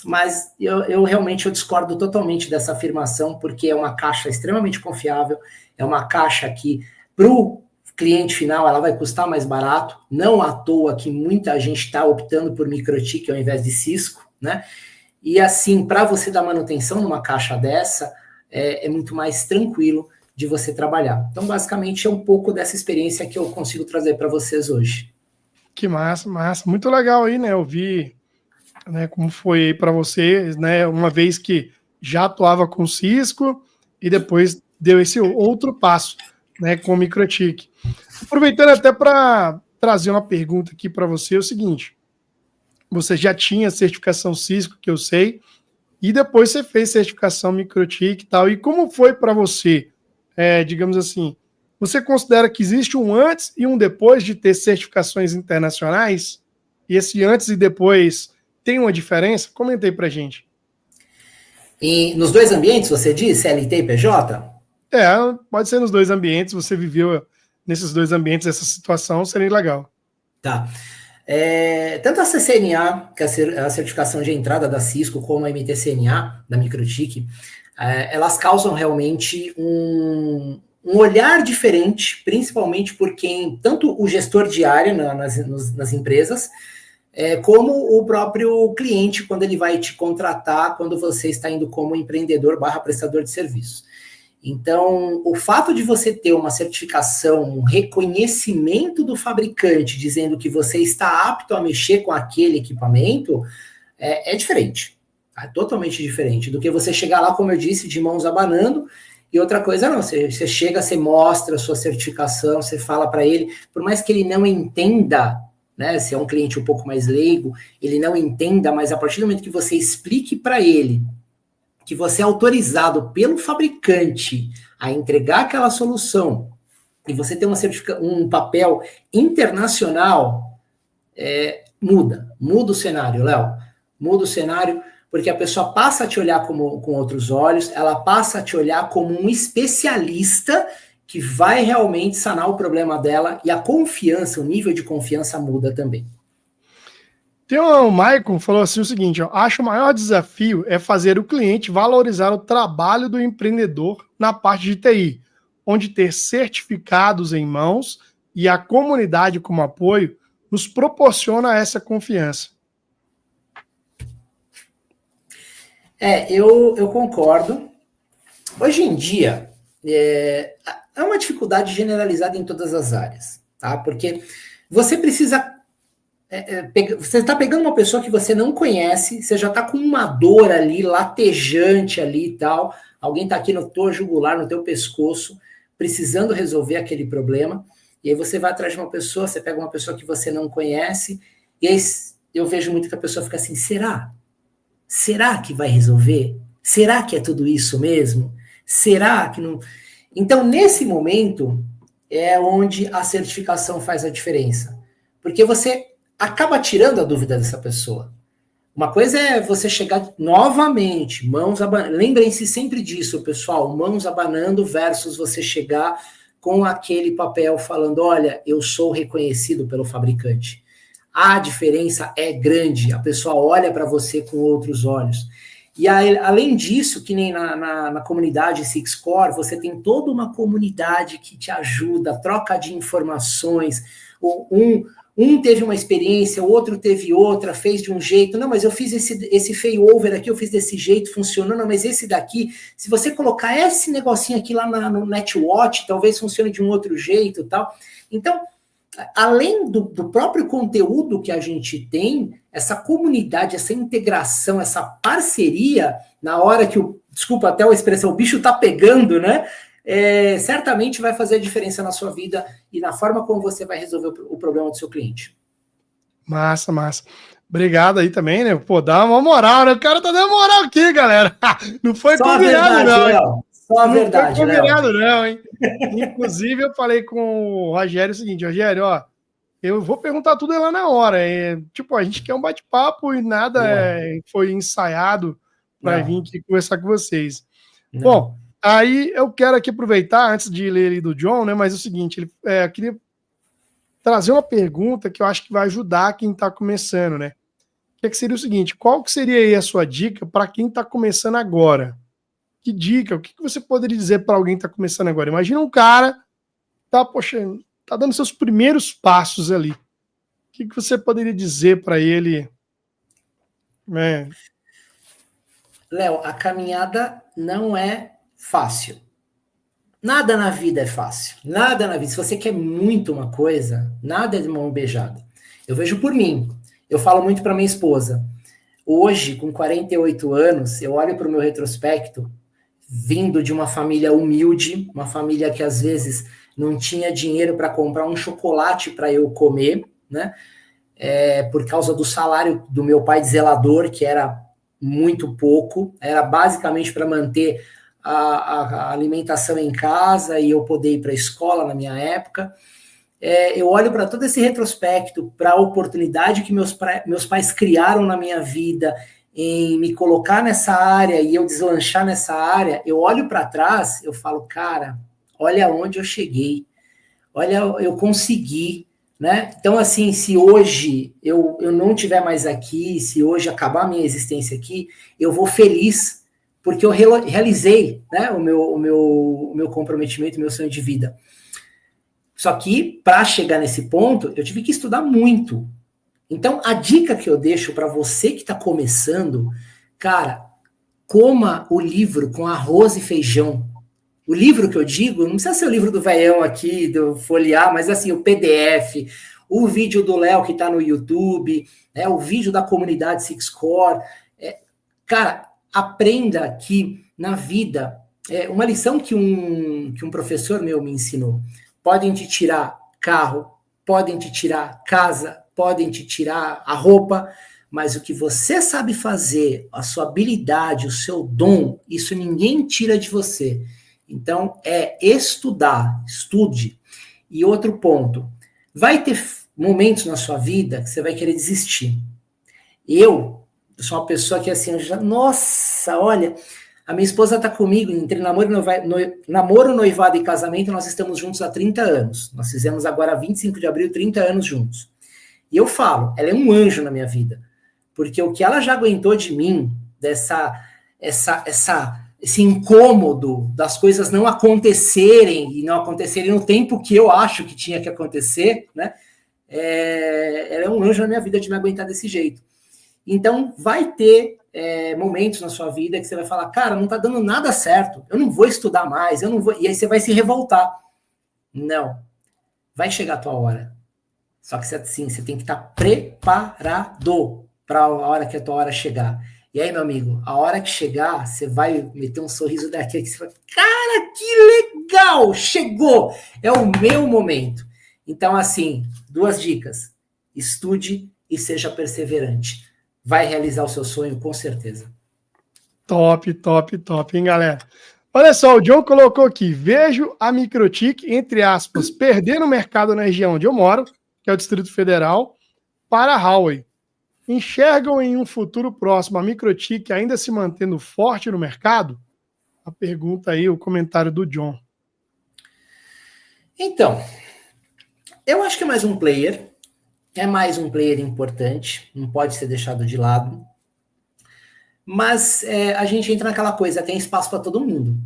Mas eu realmente discordo totalmente dessa afirmação, porque é uma caixa extremamente confiável, é uma caixa que, para o cliente final, ela vai custar mais barato, não à toa que muita gente está optando por Microtik ao invés de Cisco, né? E assim, para você dar manutenção numa caixa dessa, é muito mais tranquilo de você trabalhar. Então, basicamente, é um pouco dessa experiência que eu consigo trazer para vocês hoje. Que massa, massa. Muito legal aí, né? Eu vi, né, como foi aí para você, né? Uma vez que já atuava com Cisco e depois deu esse outro passo, né, com o MikroTik. Aproveitando até para trazer uma pergunta aqui para você, é o seguinte: você já tinha certificação Cisco, que eu sei, e depois você fez certificação MikroTik e tal. E como foi para você, digamos assim, você considera que existe um antes e um depois de ter certificações internacionais? E esse antes e depois tem uma diferença? Comenta aí pra gente. E nos dois ambientes, você diz, CLT e PJ? É, pode ser nos dois ambientes, você viveu nesses dois ambientes essa situação, seria legal. Tá. Tanto a CCNA, que é a certificação de entrada da Cisco, como a MTCNA, da MikroTik, elas causam realmente um olhar diferente, principalmente por quem, tanto o gestor de área nas empresas, como o próprio cliente, quando ele vai te contratar, quando você está indo como empreendedor barra prestador de serviços. Então, o fato de você ter uma certificação, um reconhecimento do fabricante dizendo que você está apto a mexer com aquele equipamento, é diferente. É totalmente diferente do que você chegar lá, como eu disse, de mãos abanando. E outra coisa, não, você chega, você mostra a sua certificação, você fala para ele, por mais que ele não entenda, né, se é um cliente um pouco mais leigo, ele não entenda, mas a partir do momento que você explique para ele que você é autorizado pelo fabricante a entregar aquela solução e você tem um papel internacional, muda o cenário, Léo. Muda o cenário, porque a pessoa passa a te olhar com outros olhos, ela passa a te olhar como um especialista que vai realmente sanar o problema dela e a confiança, o nível de confiança muda também. Tem o Maicon falou assim o seguinte, ó, acho o maior desafio é fazer o cliente valorizar o trabalho do empreendedor na parte de TI, onde ter certificados em mãos e a comunidade como apoio nos proporciona essa confiança. Eu concordo. Hoje em dia, é uma dificuldade generalizada em todas as áreas, tá? Porque você precisa você está pegando uma pessoa que você não conhece, você já está com uma dor ali, latejante ali e tal, alguém está aqui no teu jugular, no teu pescoço, precisando resolver aquele problema, e aí você vai atrás de uma pessoa, você pega uma pessoa que você não conhece, e aí eu vejo muito que a pessoa fica assim, será? Será que vai resolver? Será que é tudo isso mesmo? Será que não... Então, nesse momento, é onde a certificação faz a diferença, porque você acaba tirando a dúvida dessa pessoa. Uma coisa é você chegar novamente, mãos abanando. Lembrem-se sempre disso, pessoal, mãos abanando versus você chegar com aquele papel falando, olha, eu sou reconhecido pelo fabricante. A diferença é grande, a pessoa olha para você com outros olhos. E aí, além disso, que nem na comunidade SixCore, você tem toda uma comunidade que te ajuda, troca de informações, um teve uma experiência, o outro teve outra, fez de um jeito. Não, mas eu fiz esse failover aqui, eu fiz desse jeito, funcionou. Não, mas esse daqui, se você colocar esse negocinho aqui lá no NetWatch, talvez funcione de um outro jeito e tal. Então, além do próprio conteúdo que a gente tem, essa comunidade, essa integração, essa parceria, na hora que desculpa até a expressão, o bicho tá pegando, né? Certamente vai fazer a diferença na sua vida e na forma como você vai resolver o problema do seu cliente. Massa, massa. Obrigado aí também, né? Pô, dá uma moral, né? O cara tá dando moral aqui, galera. Não foi Só combinado, a verdade, não. Léo. Só a verdade, não foi combinado, Léo. não, hein? Inclusive, eu falei com o Rogério o seguinte, Rogério, ó, eu vou perguntar tudo lá na hora. Tipo, a gente quer um bate-papo e nada foi ensaiado para vir aqui conversar com vocês. Não. Bom, aí eu quero aqui aproveitar, antes de ler ele do John, né? Mas é o seguinte, eu queria trazer uma pergunta que eu acho que vai ajudar quem está começando, né? Que seria o seguinte, qual que seria aí a sua dica para quem está começando agora? Que dica? O que você poderia dizer para alguém que está começando agora? Imagina um cara tá dando seus primeiros passos ali. O que você poderia dizer para ele? Léo, a caminhada não é fácil. Nada na vida é fácil. Nada na vida. Se você quer muito uma coisa, nada é de mão beijada. Eu vejo por mim. Eu falo muito para minha esposa. Hoje, com 48 anos, eu olho para o meu retrospecto, vindo de uma família humilde, uma família que às vezes não tinha dinheiro para comprar um chocolate para eu comer, né? Por causa do salário do meu pai de zelador, que era muito pouco, era basicamente para manter a alimentação em casa e eu poder ir para a escola na minha época. Eu olho para todo esse retrospecto, para a oportunidade que meus pais criaram na minha vida em me colocar nessa área e eu deslanchar nessa área, eu olho para trás, eu falo, cara, olha onde eu cheguei, olha, eu consegui, né? Então, assim, se hoje eu não estiver mais aqui, se hoje acabar a minha existência aqui, eu vou feliz, porque eu realizei, né, o meu comprometimento, o meu sonho de vida. Só que, para chegar nesse ponto, eu tive que estudar muito. Então, a dica que eu deixo para você que está começando, cara, coma o livro com arroz e feijão. O livro que eu digo, não precisa ser o livro do veião aqui, do folhear, mas assim, o PDF, o vídeo do Léo que está no YouTube, né, o vídeo da comunidade Six Core. Cara, aprenda que na vida, uma lição que um professor meu me ensinou, podem te tirar carro, podem te tirar casa, podem te tirar a roupa, mas o que você sabe fazer, a sua habilidade, o seu dom, isso ninguém tira de você. Então, estudar, estude. E outro ponto, vai ter momentos na sua vida que você vai querer desistir. Eu sou uma pessoa que assim, nossa, olha, a minha esposa está comigo entre namoro, noivado e casamento, nós estamos juntos há 30 anos. Nós fizemos agora, 25 de abril, 30 anos juntos. E eu falo, ela é um anjo na minha vida. Porque o que ela já aguentou de mim, esse incômodo das coisas não acontecerem, e não acontecerem no tempo que eu acho que tinha que acontecer, né? Ela é um anjo na minha vida de me aguentar desse jeito. Então, vai ter momentos na sua vida que você vai falar, cara, não tá dando nada certo, eu não vou estudar mais, eu não vou... E aí você vai se revoltar. Não. Vai chegar a tua hora. Só que assim, você tem que estar preparado para a hora que a tua hora chegar. E aí, meu amigo, a hora que chegar, você vai meter um sorriso daqui, que você vai, cara, que legal, chegou, é o meu momento. Então, assim, 2 dicas, estude e seja perseverante. Vai realizar o seu sonho, com certeza. Top, top, top, hein, galera? Olha só, o John colocou aqui, vejo a Microtik, entre aspas, perder no mercado na região onde eu moro, que é o Distrito Federal, para a Huawei. Enxergam em um futuro próximo a Microtik ainda se mantendo forte no mercado? A pergunta aí, o comentário do John. Então, eu acho que é mais um player importante, não pode ser deixado de lado, mas a gente entra naquela coisa, tem espaço para todo mundo,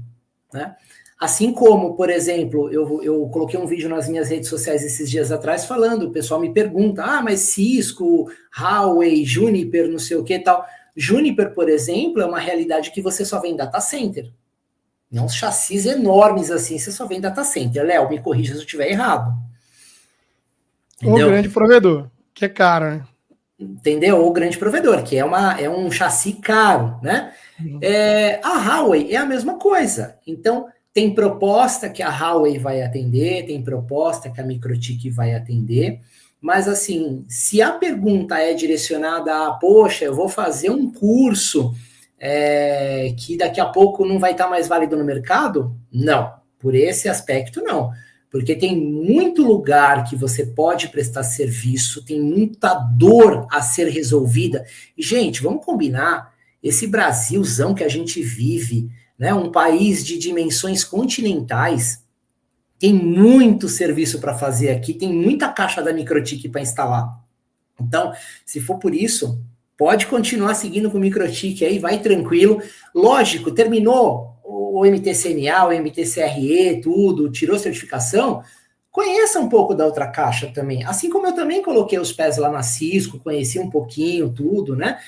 né? Assim como, por exemplo, eu coloquei um vídeo nas minhas redes sociais esses dias atrás falando, o pessoal me pergunta, mas Cisco, Huawei, Juniper, não sei o que e tal. Juniper, por exemplo, é uma realidade que você só vê em data center. Não uns chassis enormes assim, você só vê em data center. Léo, me corrija se eu estiver errado. Entendeu? O grande provedor, que é caro, né? Entendeu? O grande provedor, que é um chassi caro, né? A Huawei é a mesma coisa. Então, tem proposta que a Huawei vai atender, tem proposta que a Microtik vai atender, mas assim, se a pergunta é direcionada a, poxa, eu vou fazer um curso que daqui a pouco não vai estar mais válido no mercado, não, por esse aspecto não, porque tem muito lugar que você pode prestar serviço, tem muita dor a ser resolvida, e gente, vamos combinar, esse Brasilzão que a gente vive, né, um país de dimensões continentais, tem muito serviço para fazer aqui, tem muita caixa da Microtik para instalar. Então, se for por isso, pode continuar seguindo com o Microtik aí, vai tranquilo. Lógico, terminou o MTCNA, o MTCRE, tudo, tirou certificação, conheça um pouco da outra caixa também. Assim como eu também coloquei os pés lá na Cisco, conheci um pouquinho, tudo, né?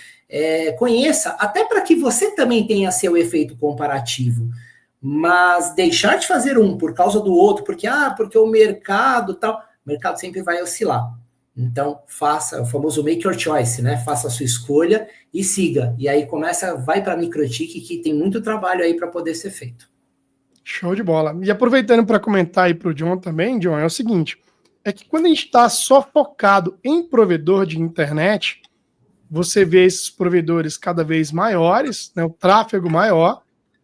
Conheça, até para que você também tenha seu efeito comparativo, mas deixar de fazer um por causa do outro, porque o mercado tal, o mercado sempre vai oscilar. Então, faça o famoso make your choice, né? Faça a sua escolha e siga. E aí vai para a Microtik, que tem muito trabalho aí para poder ser feito. Show de bola. E aproveitando para comentar aí para o John também, John, é o seguinte, é que quando a gente está só focado em provedor de internet, você vê esses provedores cada vez maiores, né, o tráfego maior,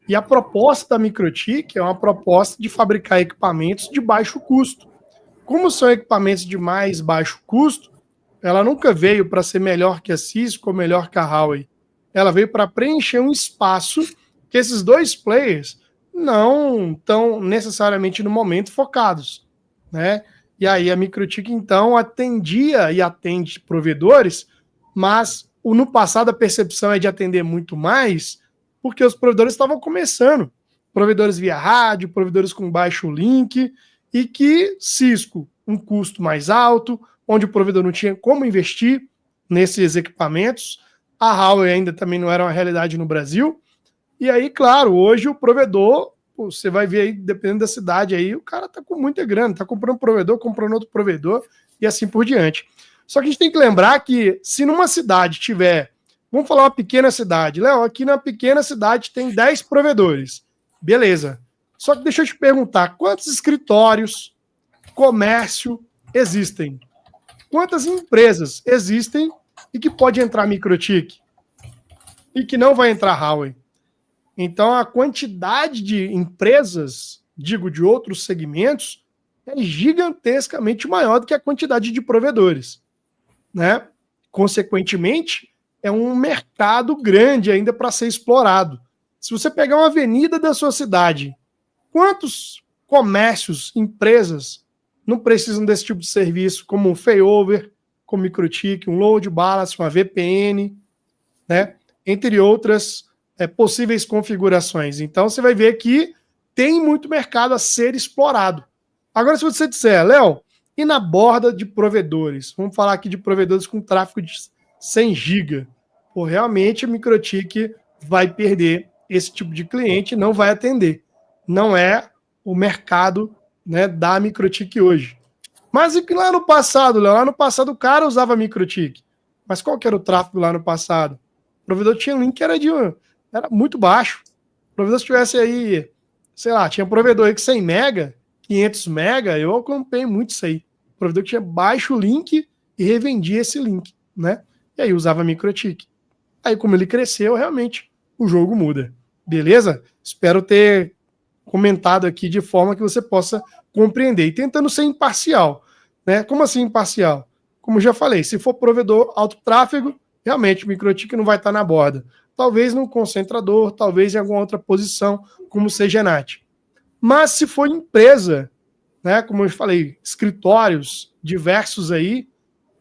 e a proposta da Microtik é uma proposta de fabricar equipamentos de baixo custo. Como são equipamentos de mais baixo custo, ela nunca veio para ser melhor que a Cisco ou melhor que a Huawei. Ela veio para preencher um espaço que esses dois players não estão necessariamente no momento focados, né? E aí a Microtik, então, atendia e atende provedores, mas no passado a percepção é de atender muito mais, porque os provedores estavam começando. Provedores via rádio, provedores com baixo link, e que Cisco, um custo mais alto, onde o provedor não tinha como investir nesses equipamentos. A Huawei ainda também não era uma realidade no Brasil. E aí, claro, hoje o provedor, você vai ver aí, dependendo da cidade aí, o cara tá com muita grana, tá comprando provedor, comprando outro provedor e assim por diante. Só que a gente tem que lembrar que se numa cidade tiver, vamos falar uma pequena cidade, Léo, aqui na pequena cidade tem 10 provedores. Beleza. Só que deixa eu te perguntar, quantos escritórios, comércio existem? Quantas empresas existem e que pode entrar Microtik e que não vai entrar Huawei? Então, a quantidade de empresas, digo, de outros segmentos, é gigantescamente maior do que a quantidade de provedores, né? Consequentemente, é um mercado grande ainda para ser explorado. Se você pegar uma avenida da sua cidade, quantos comércios, empresas não precisam desse tipo de serviço, como um failover, como Microtik, um load balance, uma VPN, né? Entre outras possíveis configurações. Então, você vai ver que tem muito mercado a ser explorado. Agora, se você disser, Léo, e na borda de provedores? Vamos falar aqui de provedores com tráfego de 100 GB. Pô, realmente, a Microtik vai perder esse tipo de cliente, não vai atender. Não é o mercado, né, da Microtik hoje. Mas e lá no passado, Léo? Lá no passado o cara usava Microtik. Mas qual que era o tráfego lá no passado? O provedor tinha um link que era muito baixo. O provedor, se tivesse aí, sei lá, tinha provedor aí que 100 mega, 500 mega, eu acompanhei muito isso aí. O provedor que tinha baixo link e revendia esse link, né? E aí usava Microtik. Aí, como ele cresceu, realmente o jogo muda. Beleza? Espero ter comentado aqui de forma que você possa compreender. E tentando ser imparcial, né? Como assim imparcial? Como já falei, se for provedor alto tráfego, realmente o Microtik não vai estar na borda. Talvez no concentrador, talvez em alguma outra posição, como seja NAT. Mas se for empresa, né, como eu falei, escritórios diversos aí,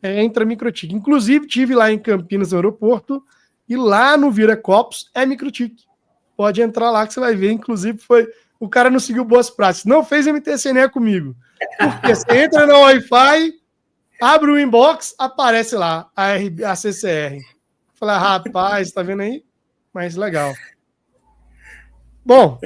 entra Microtik. Inclusive, tive lá em Campinas, no aeroporto, e lá no Viracopos é Microtik. Pode entrar lá que você vai ver. Inclusive, o cara não seguiu boas práticas. Não fez MTCNE comigo. Porque você entra no Wi-Fi, abre o inbox, aparece lá a CCR. Falei, rapaz, tá vendo aí? Mas legal. Bom,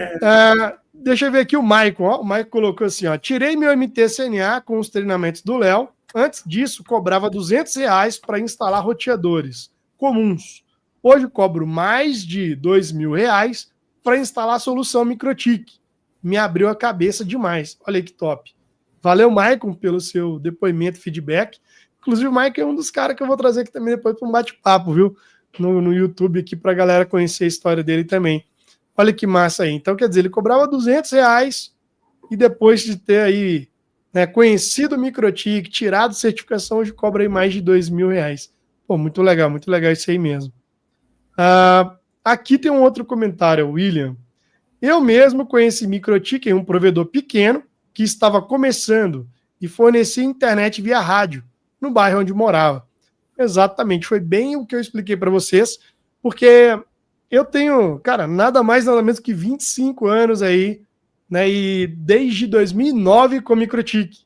deixa eu ver aqui o Maicon. O Maicon colocou assim, ó, tirei meu MTCNA com os treinamentos do Léo. Antes disso, cobrava R$200 para instalar roteadores comuns. Hoje cobro mais de R$2.000 para instalar a solução Microtik. Me abriu a cabeça demais. Olha que top. Valeu, Maicon, pelo seu depoimento, feedback. Inclusive, o Maicon é um dos caras que eu vou trazer aqui também depois para um bate-papo, viu? No YouTube aqui para a galera conhecer a história dele também. Olha que massa aí. Então, quer dizer, ele cobrava R$200 e depois de ter aí, né, conhecido o Microtik, tirado certificação, hoje cobra aí mais de R$2.000. Pô, muito legal isso aí mesmo. Aqui tem um outro comentário, William. Eu mesmo conheci Microtik em um provedor pequeno que estava começando e fornecia internet via rádio no bairro onde morava. Exatamente, foi bem o que eu expliquei para vocês, porque eu tenho, cara, nada mais, nada menos que 25 anos aí, né, e desde 2009 com Microtik.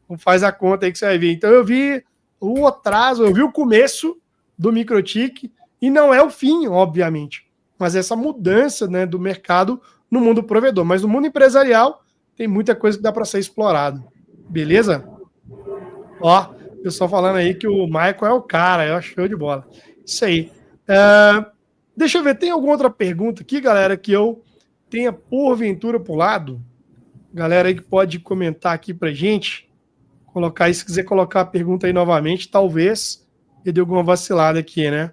Então faz a conta aí que você vai ver. Então eu vi o atraso, eu vi o começo do Microtik, e não é o fim, obviamente, mas essa mudança, né, do mercado no mundo provedor. Mas no mundo empresarial tem muita coisa que dá para ser explorado. Beleza? Ó, o pessoal falando aí que o Michael é o cara, eu acho show de bola. Isso aí. Deixa eu ver, tem alguma outra pergunta aqui, galera, que eu tenha porventura pulado? Galera aí que pode comentar aqui pra gente, colocar aí, se quiser colocar a pergunta aí novamente, talvez eu dê alguma vacilada aqui, né?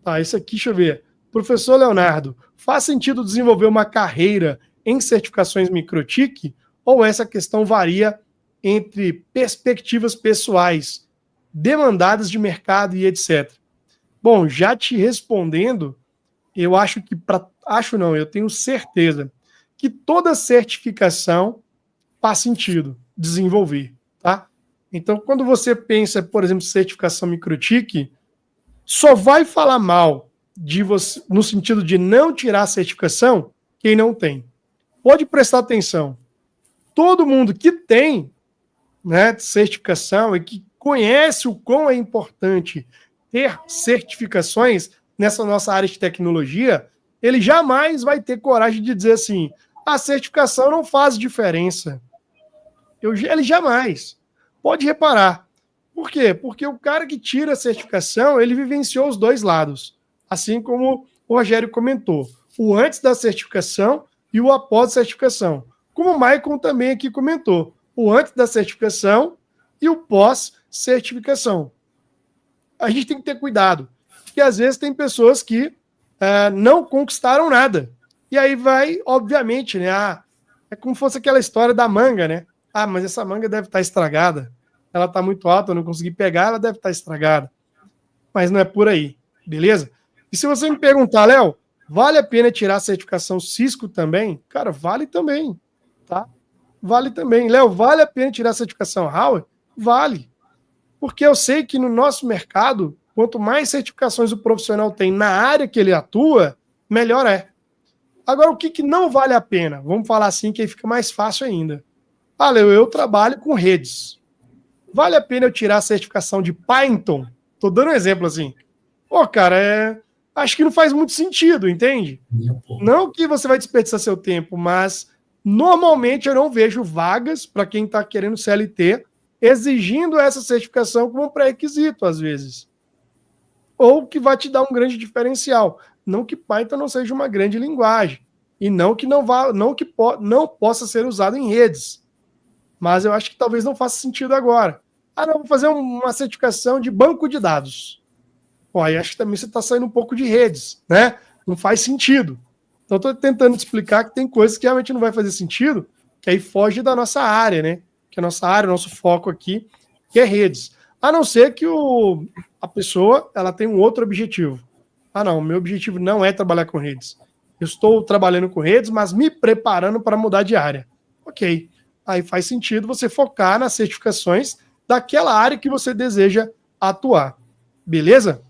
Tá, isso aqui, deixa eu ver. Professor Leonardo, faz sentido desenvolver uma carreira em certificações Microtik ou essa questão varia entre perspectivas pessoais, demandadas de mercado e etc? Bom, já te respondendo, eu acho que eu tenho certeza que toda certificação faz sentido desenvolver, tá? Então, quando você pensa, por exemplo, certificação Microtik, só vai falar mal de você no sentido de não tirar a certificação quem não tem. Pode prestar atenção. Todo mundo que tem, né, certificação e que conhece o quão é importante ter certificações nessa nossa área de tecnologia, ele jamais vai ter coragem de dizer assim, a certificação não faz diferença. Ele jamais. Pode reparar. Por quê? Porque o cara que tira a certificação, ele vivenciou os dois lados. Assim como o Rogério comentou. O antes da certificação e o após a certificação. Como o Maicon também aqui comentou. O antes da certificação e o pós-certificação. A gente tem que ter cuidado. Porque às vezes tem pessoas que não conquistaram nada. E aí vai, obviamente, né? É como se fosse aquela história da manga, né? Mas essa manga deve estar estragada. Ela está muito alta, eu não consegui pegar, ela deve estar estragada. Mas não é por aí, beleza? E se você me perguntar, Léo, vale a pena tirar a certificação Cisco também? Cara, vale também, tá? Vale também. Léo, vale a pena tirar a certificação Huawei? Vale. Porque eu sei que no nosso mercado, quanto mais certificações o profissional tem na área que ele atua, melhor é. Agora, o que não vale a pena? Vamos falar assim, que aí fica mais fácil ainda. Léo, eu trabalho com redes. Vale a pena eu tirar a certificação de Python? Tô dando um exemplo assim. Cara, acho que não faz muito sentido, entende? Não que você vai desperdiçar seu tempo, mas normalmente eu não vejo vagas para quem está querendo CLT exigindo essa certificação como pré-requisito, às vezes. Ou que vai te dar um grande diferencial. Não que Python não seja uma grande linguagem. E não que não possa ser usado em redes. Mas eu acho que talvez não faça sentido agora. Não, vou fazer uma certificação de banco de dados. Aí acho que também você está saindo um pouco de redes, né? Não faz sentido. Então, estou tentando te explicar que tem coisas que realmente não vai fazer sentido, que aí foge da nossa área, né? Que a nossa área, o nosso foco aqui, que é redes. A não ser que a pessoa ela tem um outro objetivo. Não, meu objetivo não é trabalhar com redes. Eu estou trabalhando com redes, mas me preparando para mudar de área. Ok. Aí faz sentido você focar nas certificações daquela área que você deseja atuar. Beleza?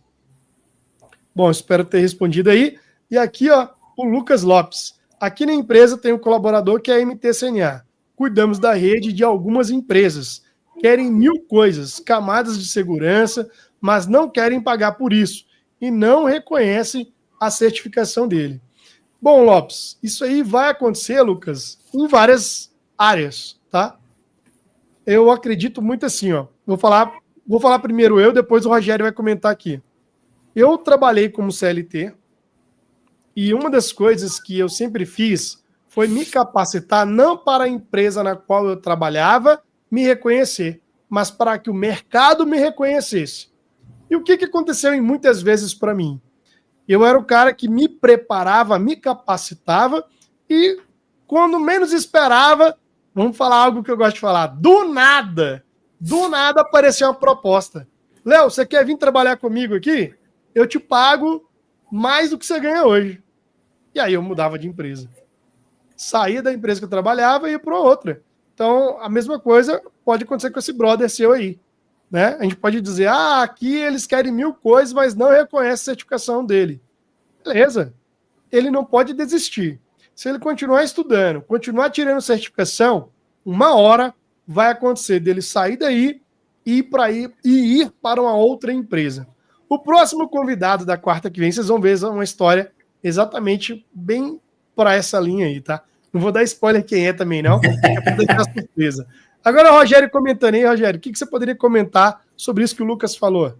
Bom, espero ter respondido aí. E aqui, o Lucas Lopes. Aqui na empresa tem um colaborador que é a MTCNA. Cuidamos da rede de algumas empresas. Querem 1000 coisas, camadas de segurança, mas não querem pagar por isso. E não reconhecem a certificação dele. Bom, Lopes, isso aí vai acontecer, Lucas, em várias áreas, tá? Eu acredito muito assim, Vou falar primeiro eu, depois o Rogério vai comentar aqui. Eu trabalhei como CLT e uma das coisas que eu sempre fiz foi me capacitar não para a empresa na qual eu trabalhava me reconhecer, mas para que o mercado me reconhecesse. E o que aconteceu em muitas vezes para mim? Eu era o cara que me preparava, me capacitava e quando menos esperava, vamos falar algo que eu gosto de falar, do nada apareceu uma proposta. Léo, você quer vir trabalhar comigo aqui? Eu te pago mais do que você ganha hoje. E aí eu mudava de empresa. Saía da empresa que eu trabalhava e ia para outra. Então, a mesma coisa pode acontecer com esse brother seu aí. Né? A gente pode dizer, aqui eles querem 1000 coisas, mas não reconhece a certificação dele. Beleza. Ele não pode desistir. Se ele continuar estudando, continuar tirando certificação, uma hora vai acontecer dele sair daí e ir para uma outra empresa. O próximo convidado da quarta que vem, vocês vão ver uma história exatamente bem para essa linha aí, tá? Não vou dar spoiler quem é também, não, é para deixar surpresa. Agora, o Rogério comentando aí, Rogério, o que você poderia comentar sobre isso que o Lucas falou?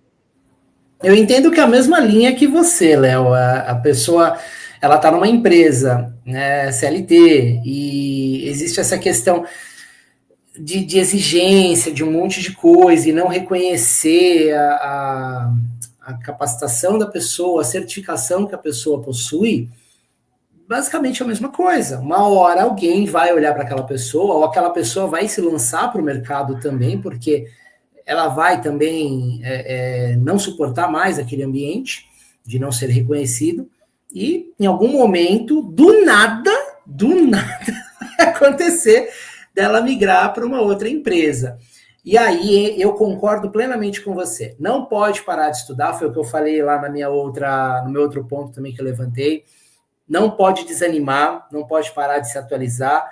Eu entendo que é a mesma linha que você, Léo. A pessoa, ela está numa empresa, né, CLT, e existe essa questão de exigência, de um monte de coisa, e não reconhecer a capacitação da pessoa, a certificação que a pessoa possui. Basicamente é a mesma coisa. Uma hora alguém vai olhar para aquela pessoa, ou aquela pessoa vai se lançar para o mercado também, porque ela vai também não suportar mais aquele ambiente de não ser reconhecido, e em algum momento, do nada, vai acontecer dela migrar para uma outra empresa. E aí eu concordo plenamente com você. Não pode parar de estudar, foi o que eu falei lá no meu outro ponto também que eu levantei. Não pode desanimar, não pode parar de se atualizar,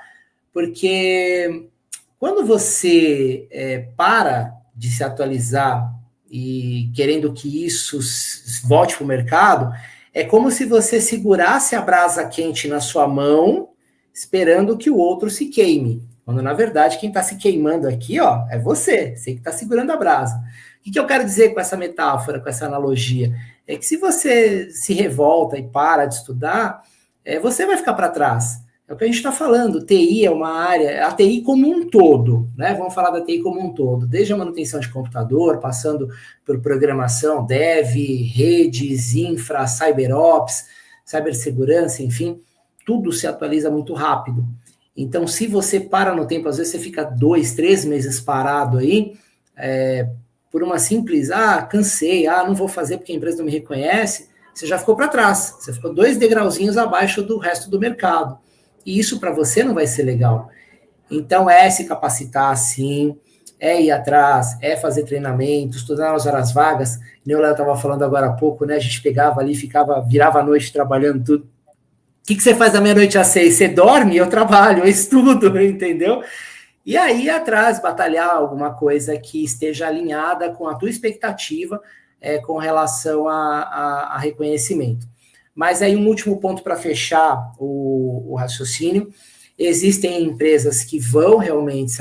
porque quando você para de se atualizar e querendo que isso volte para o mercado, é como se você segurasse a brasa quente na sua mão, esperando que o outro se queime. Quando, na verdade, quem está se queimando aqui, ó, é você que está segurando a brasa. O que eu quero dizer com essa metáfora, com essa analogia? É que se você se revolta e para de estudar, você vai ficar para trás. É o que a gente está falando. TI é uma área, a TI como um todo, né? Vamos falar da TI como um todo, desde a manutenção de computador, passando por programação, dev, redes, infra, cyberops, cibersegurança, enfim, tudo se atualiza muito rápido. Então, se você para no tempo, às vezes você fica 2, 3 meses parado aí, por uma simples, cansei, não vou fazer porque a empresa não me reconhece, você já ficou para trás, você ficou 2 degrauzinhos abaixo do resto do mercado. E isso para você não vai ser legal. Então, se capacitar, sim, ir atrás, fazer treinamento, estudar nas horas vagas. Nem o Léo estava falando agora há pouco, né? A gente pegava ali, virava a noite trabalhando tudo. O que você faz da meia-noite às 6? Você dorme? Eu trabalho, eu estudo, entendeu? E aí, ir atrás, batalhar alguma coisa que esteja alinhada com a tua expectativa com relação a reconhecimento. Mas aí um último ponto para fechar o raciocínio. Existem empresas que vão realmente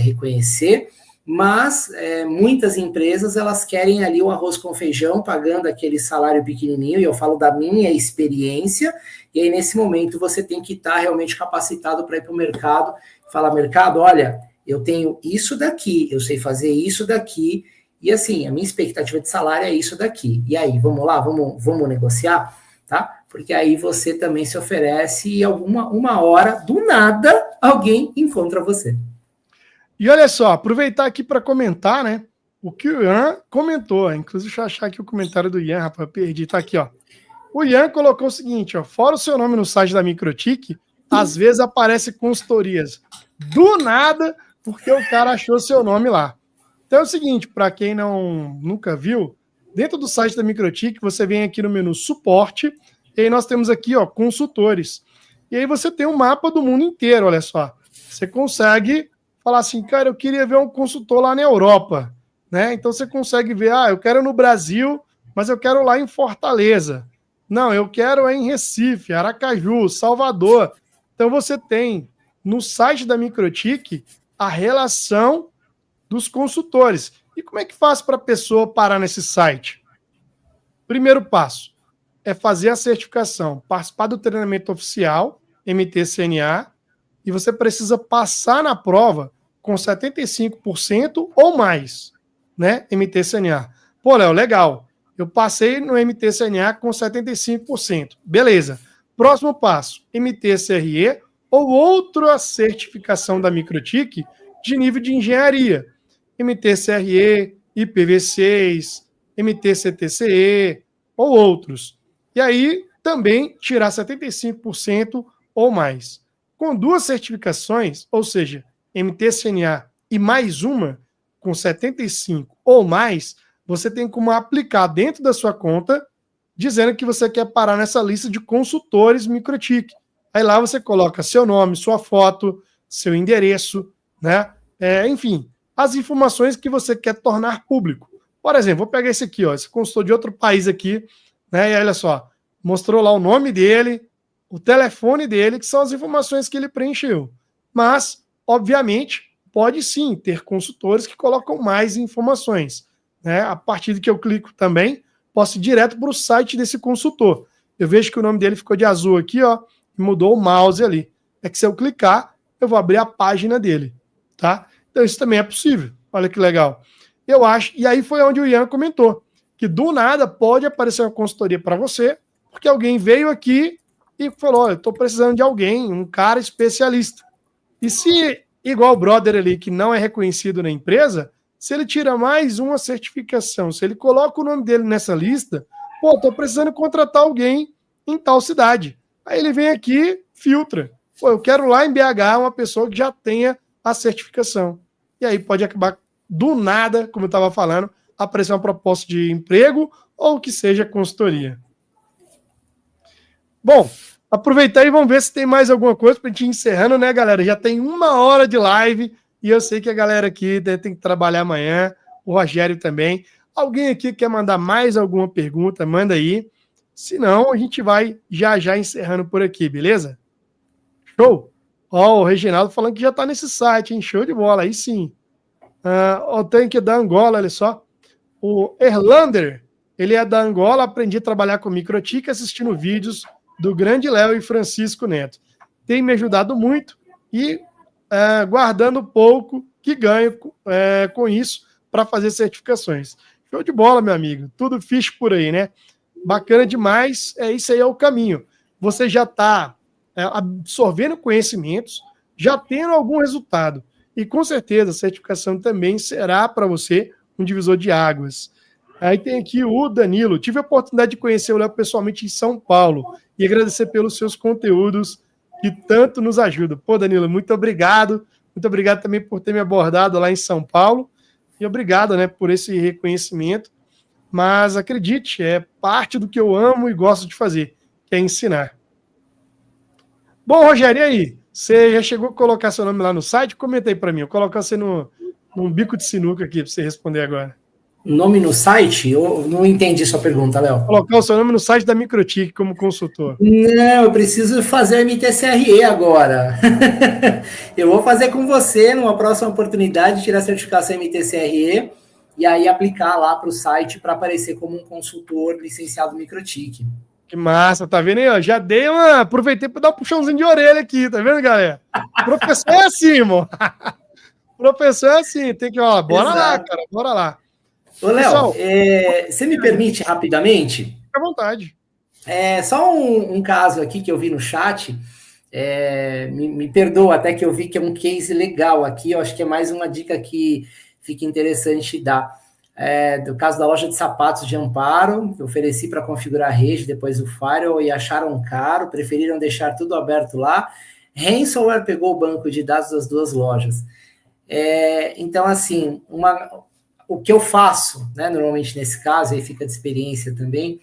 reconhecer, mas muitas empresas elas querem ali o arroz com feijão, pagando aquele salário pequenininho, e eu falo da minha experiência, e aí nesse momento você tem que estar realmente capacitado para ir para o mercado, falar, mercado, olha, eu tenho isso daqui, eu sei fazer isso daqui, e assim, a minha expectativa de salário é isso daqui. E aí, vamos lá, vamos negociar? Tá? Porque aí você também se oferece e uma hora, do nada, alguém encontra você. E olha só, aproveitar aqui para comentar, né? O que o Ian comentou. Inclusive, deixa eu achar aqui o comentário do Ian, rapaz, perdi, tá aqui, ó. O Ian colocou o seguinte, ó, fora o seu nome no site da Microtik, às vezes aparece consultorias do nada, porque o cara achou seu nome lá. Então é o seguinte, para quem nunca viu, dentro do site da Microtik, você vem aqui no menu suporte, e aí nós temos aqui, ó, consultores. E aí você tem um mapa do mundo inteiro, olha só. Você consegue falar assim, cara, eu queria ver um consultor lá na Europa, né? Então você consegue ver, eu quero no Brasil, mas eu quero lá em Fortaleza. Não, eu quero em Recife, Aracaju, Salvador. Então você tem no site da Microtik a relação dos consultores. E como é que faz para a pessoa parar nesse site? Primeiro passo é fazer a certificação, participar do treinamento oficial, MT-CNA, e você precisa passar na prova com 75% ou mais, né? MT-CNA. Pô, Léo, legal. Eu passei no MT-CNA com 75%. Beleza. Próximo passo, MT-CRE ou outra certificação da Microtik de nível de engenharia. MT-CRE, IPv6, MT-CTCE ou outros. E aí também tirar 75% ou mais. Com 2 certificações, ou seja, MT-CNA e mais uma, com 75 ou mais, você tem como aplicar dentro da sua conta, dizendo que você quer parar nessa lista de consultores Microtik. Aí lá você coloca seu nome, sua foto, seu endereço, né? Enfim, as informações que você quer tornar público. Por exemplo, vou pegar esse aqui, ó, esse consultor de outro país aqui, né? E olha só, mostrou lá o nome dele, o telefone dele, que são as informações que ele preencheu. Mas, obviamente, pode sim ter consultores que colocam mais informações, né? A partir do que eu clico também, posso ir direto para o site desse consultor. Eu vejo que o nome dele ficou de azul aqui, ó, e mudou o mouse ali. É que se eu clicar, eu vou abrir a página dele, tá? Então isso também é possível. Olha que legal. Eu acho, e aí foi onde o Ian comentou, que do nada pode aparecer uma consultoria para você, porque alguém veio aqui e falou, eu estou precisando de alguém, um cara especialista. E se, igual o brother ali, que não é reconhecido na empresa, se ele tira mais uma certificação, se ele coloca o nome dele nessa lista, pô, estou precisando contratar alguém em tal cidade. Aí ele vem aqui, filtra. Pô, eu quero lá em BH uma pessoa que já tenha a certificação. E aí pode acabar do nada, como eu estava falando, aparecer uma proposta de emprego ou que seja consultoria. Bom, aproveitar e vamos ver se tem mais alguma coisa para a gente ir encerrando, né, galera? Já tem 1 hora de live e eu sei que a galera aqui tem que trabalhar amanhã, o Rogério também. Alguém aqui quer mandar mais alguma pergunta? Manda aí. Se não, a gente vai já encerrando por aqui, beleza? Show! Ó, o Reginaldo falando que já está nesse site, hein? Show de bola, aí sim. O tanque da Angola, olha só. O Erlander, ele é da Angola, aprendi a trabalhar com microtique assistindo vídeos do grande Léo e Francisco Neto. Tem me ajudado muito e guardando pouco que ganho com isso para fazer certificações. Show de bola, meu amigo. Tudo fixe por aí, né? Bacana demais. Isso aí é o caminho. Você já está absorvendo conhecimentos, já tendo algum resultado. E com certeza a certificação também será para você um divisor de águas. Aí tem aqui o Danilo. Tive a oportunidade de conhecer o Léo pessoalmente em São Paulo e agradecer pelos seus conteúdos que tanto nos ajudam. Pô, Danilo, muito obrigado. Muito obrigado também por ter me abordado lá em São Paulo. E obrigado, né, por esse reconhecimento. Mas acredite, é parte do que eu amo e gosto de fazer, que é ensinar. Bom, Rogério, e aí? Você já chegou a colocar seu nome lá no site? Comenta aí para mim. Eu vou colocar você num bico de sinuca aqui para você responder agora. Nome no site? Eu não entendi sua pergunta, Léo. Colocar o seu nome no site da Microtique como consultor. Não, eu preciso fazer a MTCRE agora. Eu vou fazer com você, numa próxima oportunidade, tirar a certificação MTCRE e aí aplicar lá para o site para aparecer como um consultor licenciado Microtique. Que massa, tá vendo aí? Ó? Já dei uma. Aproveitei para dar um puxãozinho de orelha aqui, tá vendo, galera? Professor é assim, irmão. Professor é assim, tem que, ó, bora Exato. Lá, cara, bora lá. Ô, Léo, você me permite rapidamente? Fica à vontade. Só um caso aqui que eu vi no chat, me perdoa até que eu vi que é um case legal aqui, eu acho que é mais uma dica que fica interessante dar. Do caso da loja de sapatos de Amparo, que eu ofereci para configurar a rede, depois o firewall, e acharam caro, preferiram deixar tudo aberto lá. Ransomware pegou o banco de dados das duas lojas. Então, assim, o que eu faço, né, normalmente nesse caso, aí fica de experiência também,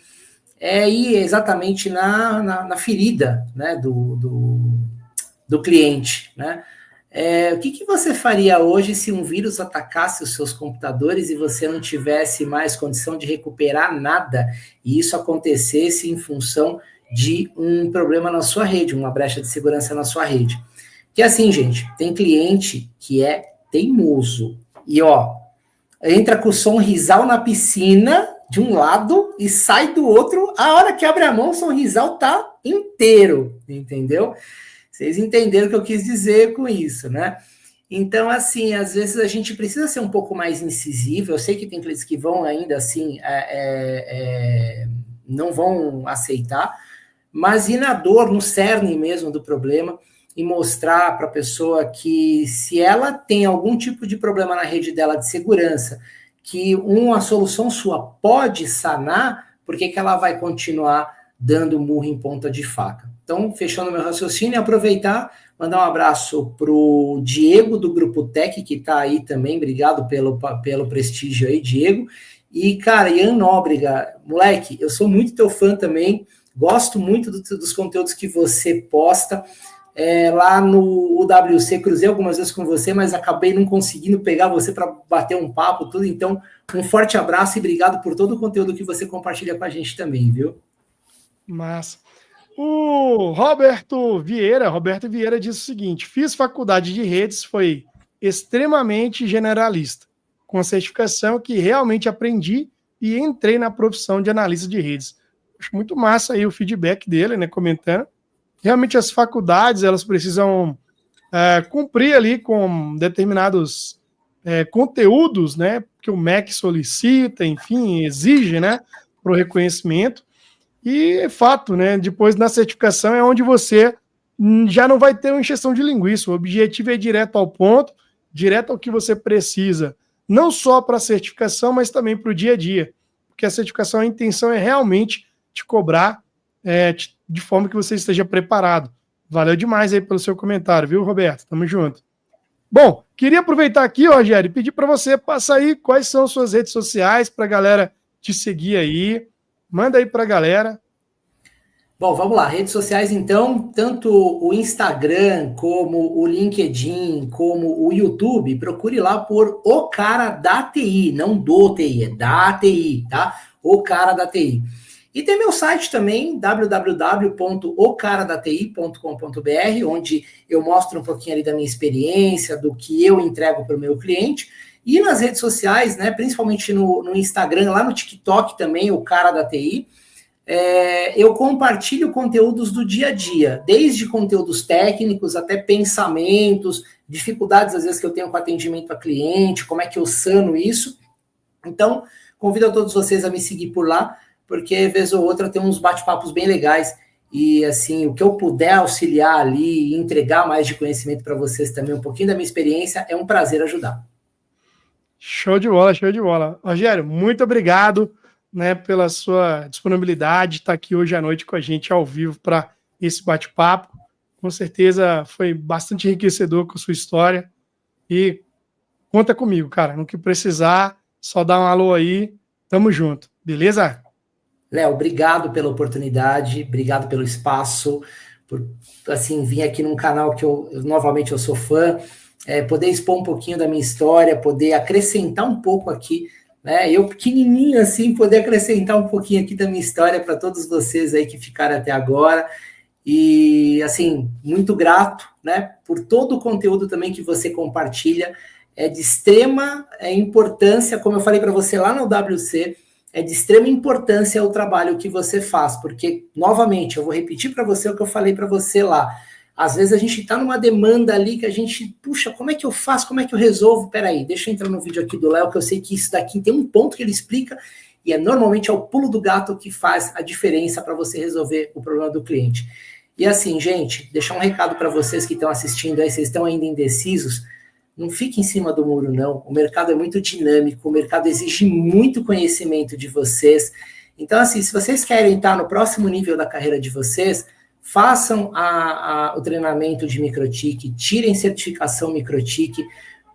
é ir exatamente na ferida, né, do cliente, né? O que você faria hoje se um vírus atacasse os seus computadores e você não tivesse mais condição de recuperar nada e isso acontecesse em função de um problema na sua rede, uma brecha de segurança na sua rede? Porque assim, gente, tem cliente que é teimoso e, ó, entra com o sorrisal na piscina de um lado e sai do outro, a hora que abre a mão, o sorrisal tá inteiro, entendeu? Vocês entenderam o que eu quis dizer com isso, né? Então, assim, às vezes a gente precisa ser um pouco mais incisivo. Eu sei que tem clientes que vão ainda assim, não vão aceitar, mas ir na dor, no cerne mesmo do problema e mostrar para a pessoa que se ela tem algum tipo de problema na rede dela de segurança, que uma solução sua pode sanar, por que ela vai continuar dando murro em ponta de faca? Então, fechando meu raciocínio, aproveitar, mandar um abraço para o Diego, do Grupo Tech, que está aí também. Obrigado pelo prestígio aí, Diego. E, cara, Ian Nóbrega, moleque, eu sou muito teu fã também, gosto muito dos conteúdos que você posta. Lá no UWC, cruzei algumas vezes com você, mas acabei não conseguindo pegar você para bater um papo, tudo. Então, um forte abraço e obrigado por todo o conteúdo que você compartilha com a gente também, viu? Massa. O Roberto Vieira diz o seguinte: fiz faculdade de redes, foi extremamente generalista, com a certificação que realmente aprendi e entrei na profissão de analista de redes. Acho muito massa aí o feedback dele, né, comentando. Realmente as faculdades, elas precisam cumprir ali com determinados conteúdos, né, que o MEC solicita, enfim, exige, né, para o reconhecimento. E é fato, né, depois na certificação é onde você já não vai ter uma encheção de linguiça. O objetivo é direto ao ponto, direto ao que você precisa, não só para a certificação, mas também para o dia a dia. Porque a certificação, a intenção é realmente te cobrar de forma que você esteja preparado. Valeu demais aí pelo seu comentário, viu, Roberto? Tamo junto. Bom, queria aproveitar aqui, Rogério, e pedir para você passar aí quais são suas redes sociais para a galera te seguir aí. Manda aí para a galera. Bom, vamos lá. Redes sociais, então, tanto o Instagram, como o LinkedIn, como o YouTube, procure lá por O Cara da TI, não do TI, é da TI, tá? O Cara da TI. E tem meu site também, www.ocaradati.com.br, onde eu mostro um pouquinho ali da minha experiência, do que eu entrego para o meu cliente. E nas redes sociais, né, principalmente no Instagram, lá no TikTok também, O Cara da TI, eu compartilho conteúdos do dia a dia, desde conteúdos técnicos até pensamentos, dificuldades às vezes que eu tenho com atendimento a cliente, como é que eu sano isso. Então, convido a todos vocês a me seguir por lá, porque vez ou outra tem uns bate-papos bem legais e assim, o que eu puder auxiliar ali e entregar mais de conhecimento para vocês também, um pouquinho da minha experiência, é um prazer ajudar. Show de bola, show de bola. Rogério, muito obrigado, né, pela sua disponibilidade de estar aqui hoje à noite com a gente ao vivo para esse bate-papo. Com certeza foi bastante enriquecedor com a sua história e conta comigo, cara. No que precisar, só dá um alô aí. Tamo junto, beleza? Léo, obrigado pela oportunidade, obrigado pelo espaço, por assim vir aqui num canal que novamente eu sou fã, poder expor um pouquinho da minha história, poder acrescentar um pouco aqui, né? Eu pequenininho assim, poder acrescentar um pouquinho aqui da minha história para todos vocês aí que ficaram até agora. E assim, muito grato, né, por todo o conteúdo também que você compartilha. É de extrema importância, como eu falei para você lá no WC, é de extrema importância o trabalho que você faz, porque, novamente, eu vou repetir para você o que eu falei para você lá. Às vezes a gente está numa demanda ali que a gente, puxa, como é que eu faço, como é que eu resolvo? Peraí, deixa eu entrar no vídeo aqui do Léo, que eu sei que isso daqui tem um ponto que ele explica, e normalmente é o pulo do gato que faz a diferença para você resolver o problema do cliente. E assim, gente, deixar um recado para vocês que estão assistindo aí, vocês estão ainda indecisos, não fique em cima do muro, não. O mercado é muito dinâmico, o mercado exige muito conhecimento de vocês. Então, assim, se vocês querem estar no próximo nível da carreira de vocês, façam o treinamento de microtique, tirem certificação microtique,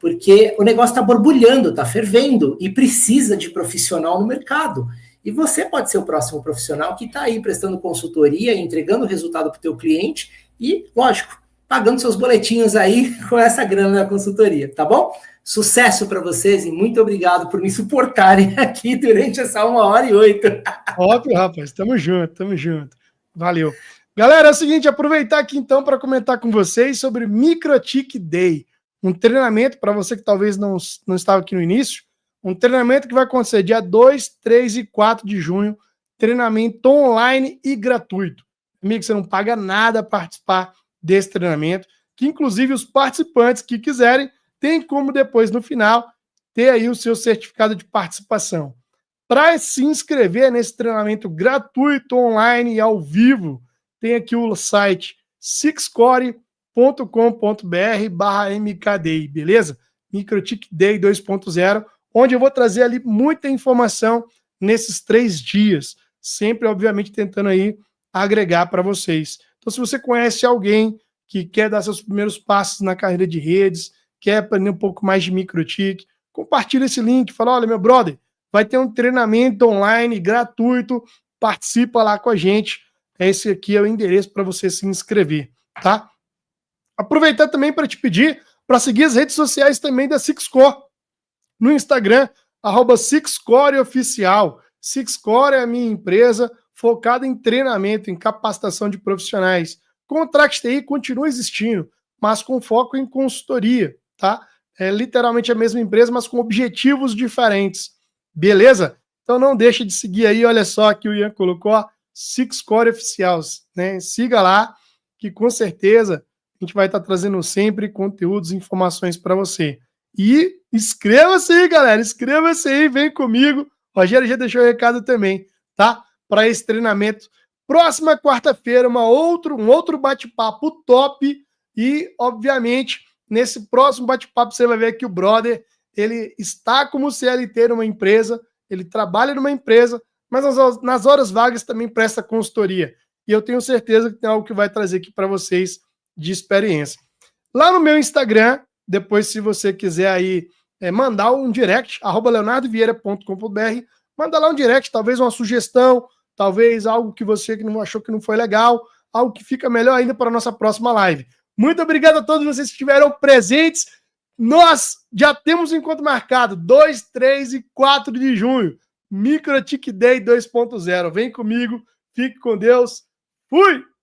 porque o negócio está borbulhando, está fervendo e precisa de profissional no mercado. E você pode ser o próximo profissional que está aí prestando consultoria, entregando resultado para o teu cliente e, lógico, pagando seus boletinhos aí com essa grana da consultoria, tá bom? Sucesso para vocês e muito obrigado por me suportarem aqui durante essa 1h08. Óbvio, rapaz. Tamo junto, tamo junto. Valeu. Galera, é o seguinte, aproveitar aqui então para comentar com vocês sobre Microtique Day, um treinamento para você que talvez não estava aqui no início, um treinamento que vai acontecer dia 2, 3 e 4 de junho, treinamento online e gratuito. Amigo, você não paga nada para participar desse treinamento, que inclusive os participantes que quiserem, tem como depois no final ter aí o seu certificado de participação. Para se inscrever nesse treinamento gratuito, online e ao vivo, tem aqui o site sixcore.com.br/mkday, beleza? Microtique Day 2.0, onde eu vou trazer ali muita informação nesses 3 dias, sempre, obviamente, tentando aí agregar para vocês. Então, se você conhece alguém que quer dar seus primeiros passos na carreira de redes, quer aprender um pouco mais de microtique, compartilha esse link, fala, olha, meu brother, vai ter um treinamento online gratuito, participa lá com a gente. Esse aqui é o endereço para você se inscrever, tá? Aproveitar também para te pedir para seguir as redes sociais também da Sixcore. No Instagram, @SixCoreOficial. Sixcore é a minha empresa focada em treinamento, em capacitação de profissionais. Contract TI continua existindo, mas com foco em consultoria, tá? é literalmente a mesma empresa, mas com objetivos diferentes. Beleza? Então não deixa de seguir aí, olha só que o Ian colocou, ó, Six Core Oficials, né? Siga lá, que com certeza a gente vai estar trazendo sempre conteúdos e informações para você. E inscreva-se aí, galera, inscreva-se aí, vem comigo. O Rogério já deixou o recado também, tá? Para esse treinamento. Próxima quarta-feira, um outro bate-papo top. E, obviamente, nesse próximo bate-papo você vai ver que o brother, ele está como CLT numa empresa, ele trabalha numa empresa, mas nas horas vagas também presta consultoria. E eu tenho certeza que tem algo que vai trazer aqui para vocês de experiência. Lá no meu Instagram, depois se você quiser aí mandar um direct, @leonardovieira.com.br, manda lá um direct, talvez uma sugestão, talvez algo que você que não achou que não foi legal, algo que fica melhor ainda para a nossa próxima live. Muito obrigado a todos vocês que estiveram presentes. Nós já temos um encontro marcado, 2, 3 e 4 de junho. Micro Tick Day 2.0. Vem comigo, fique com Deus. Fui!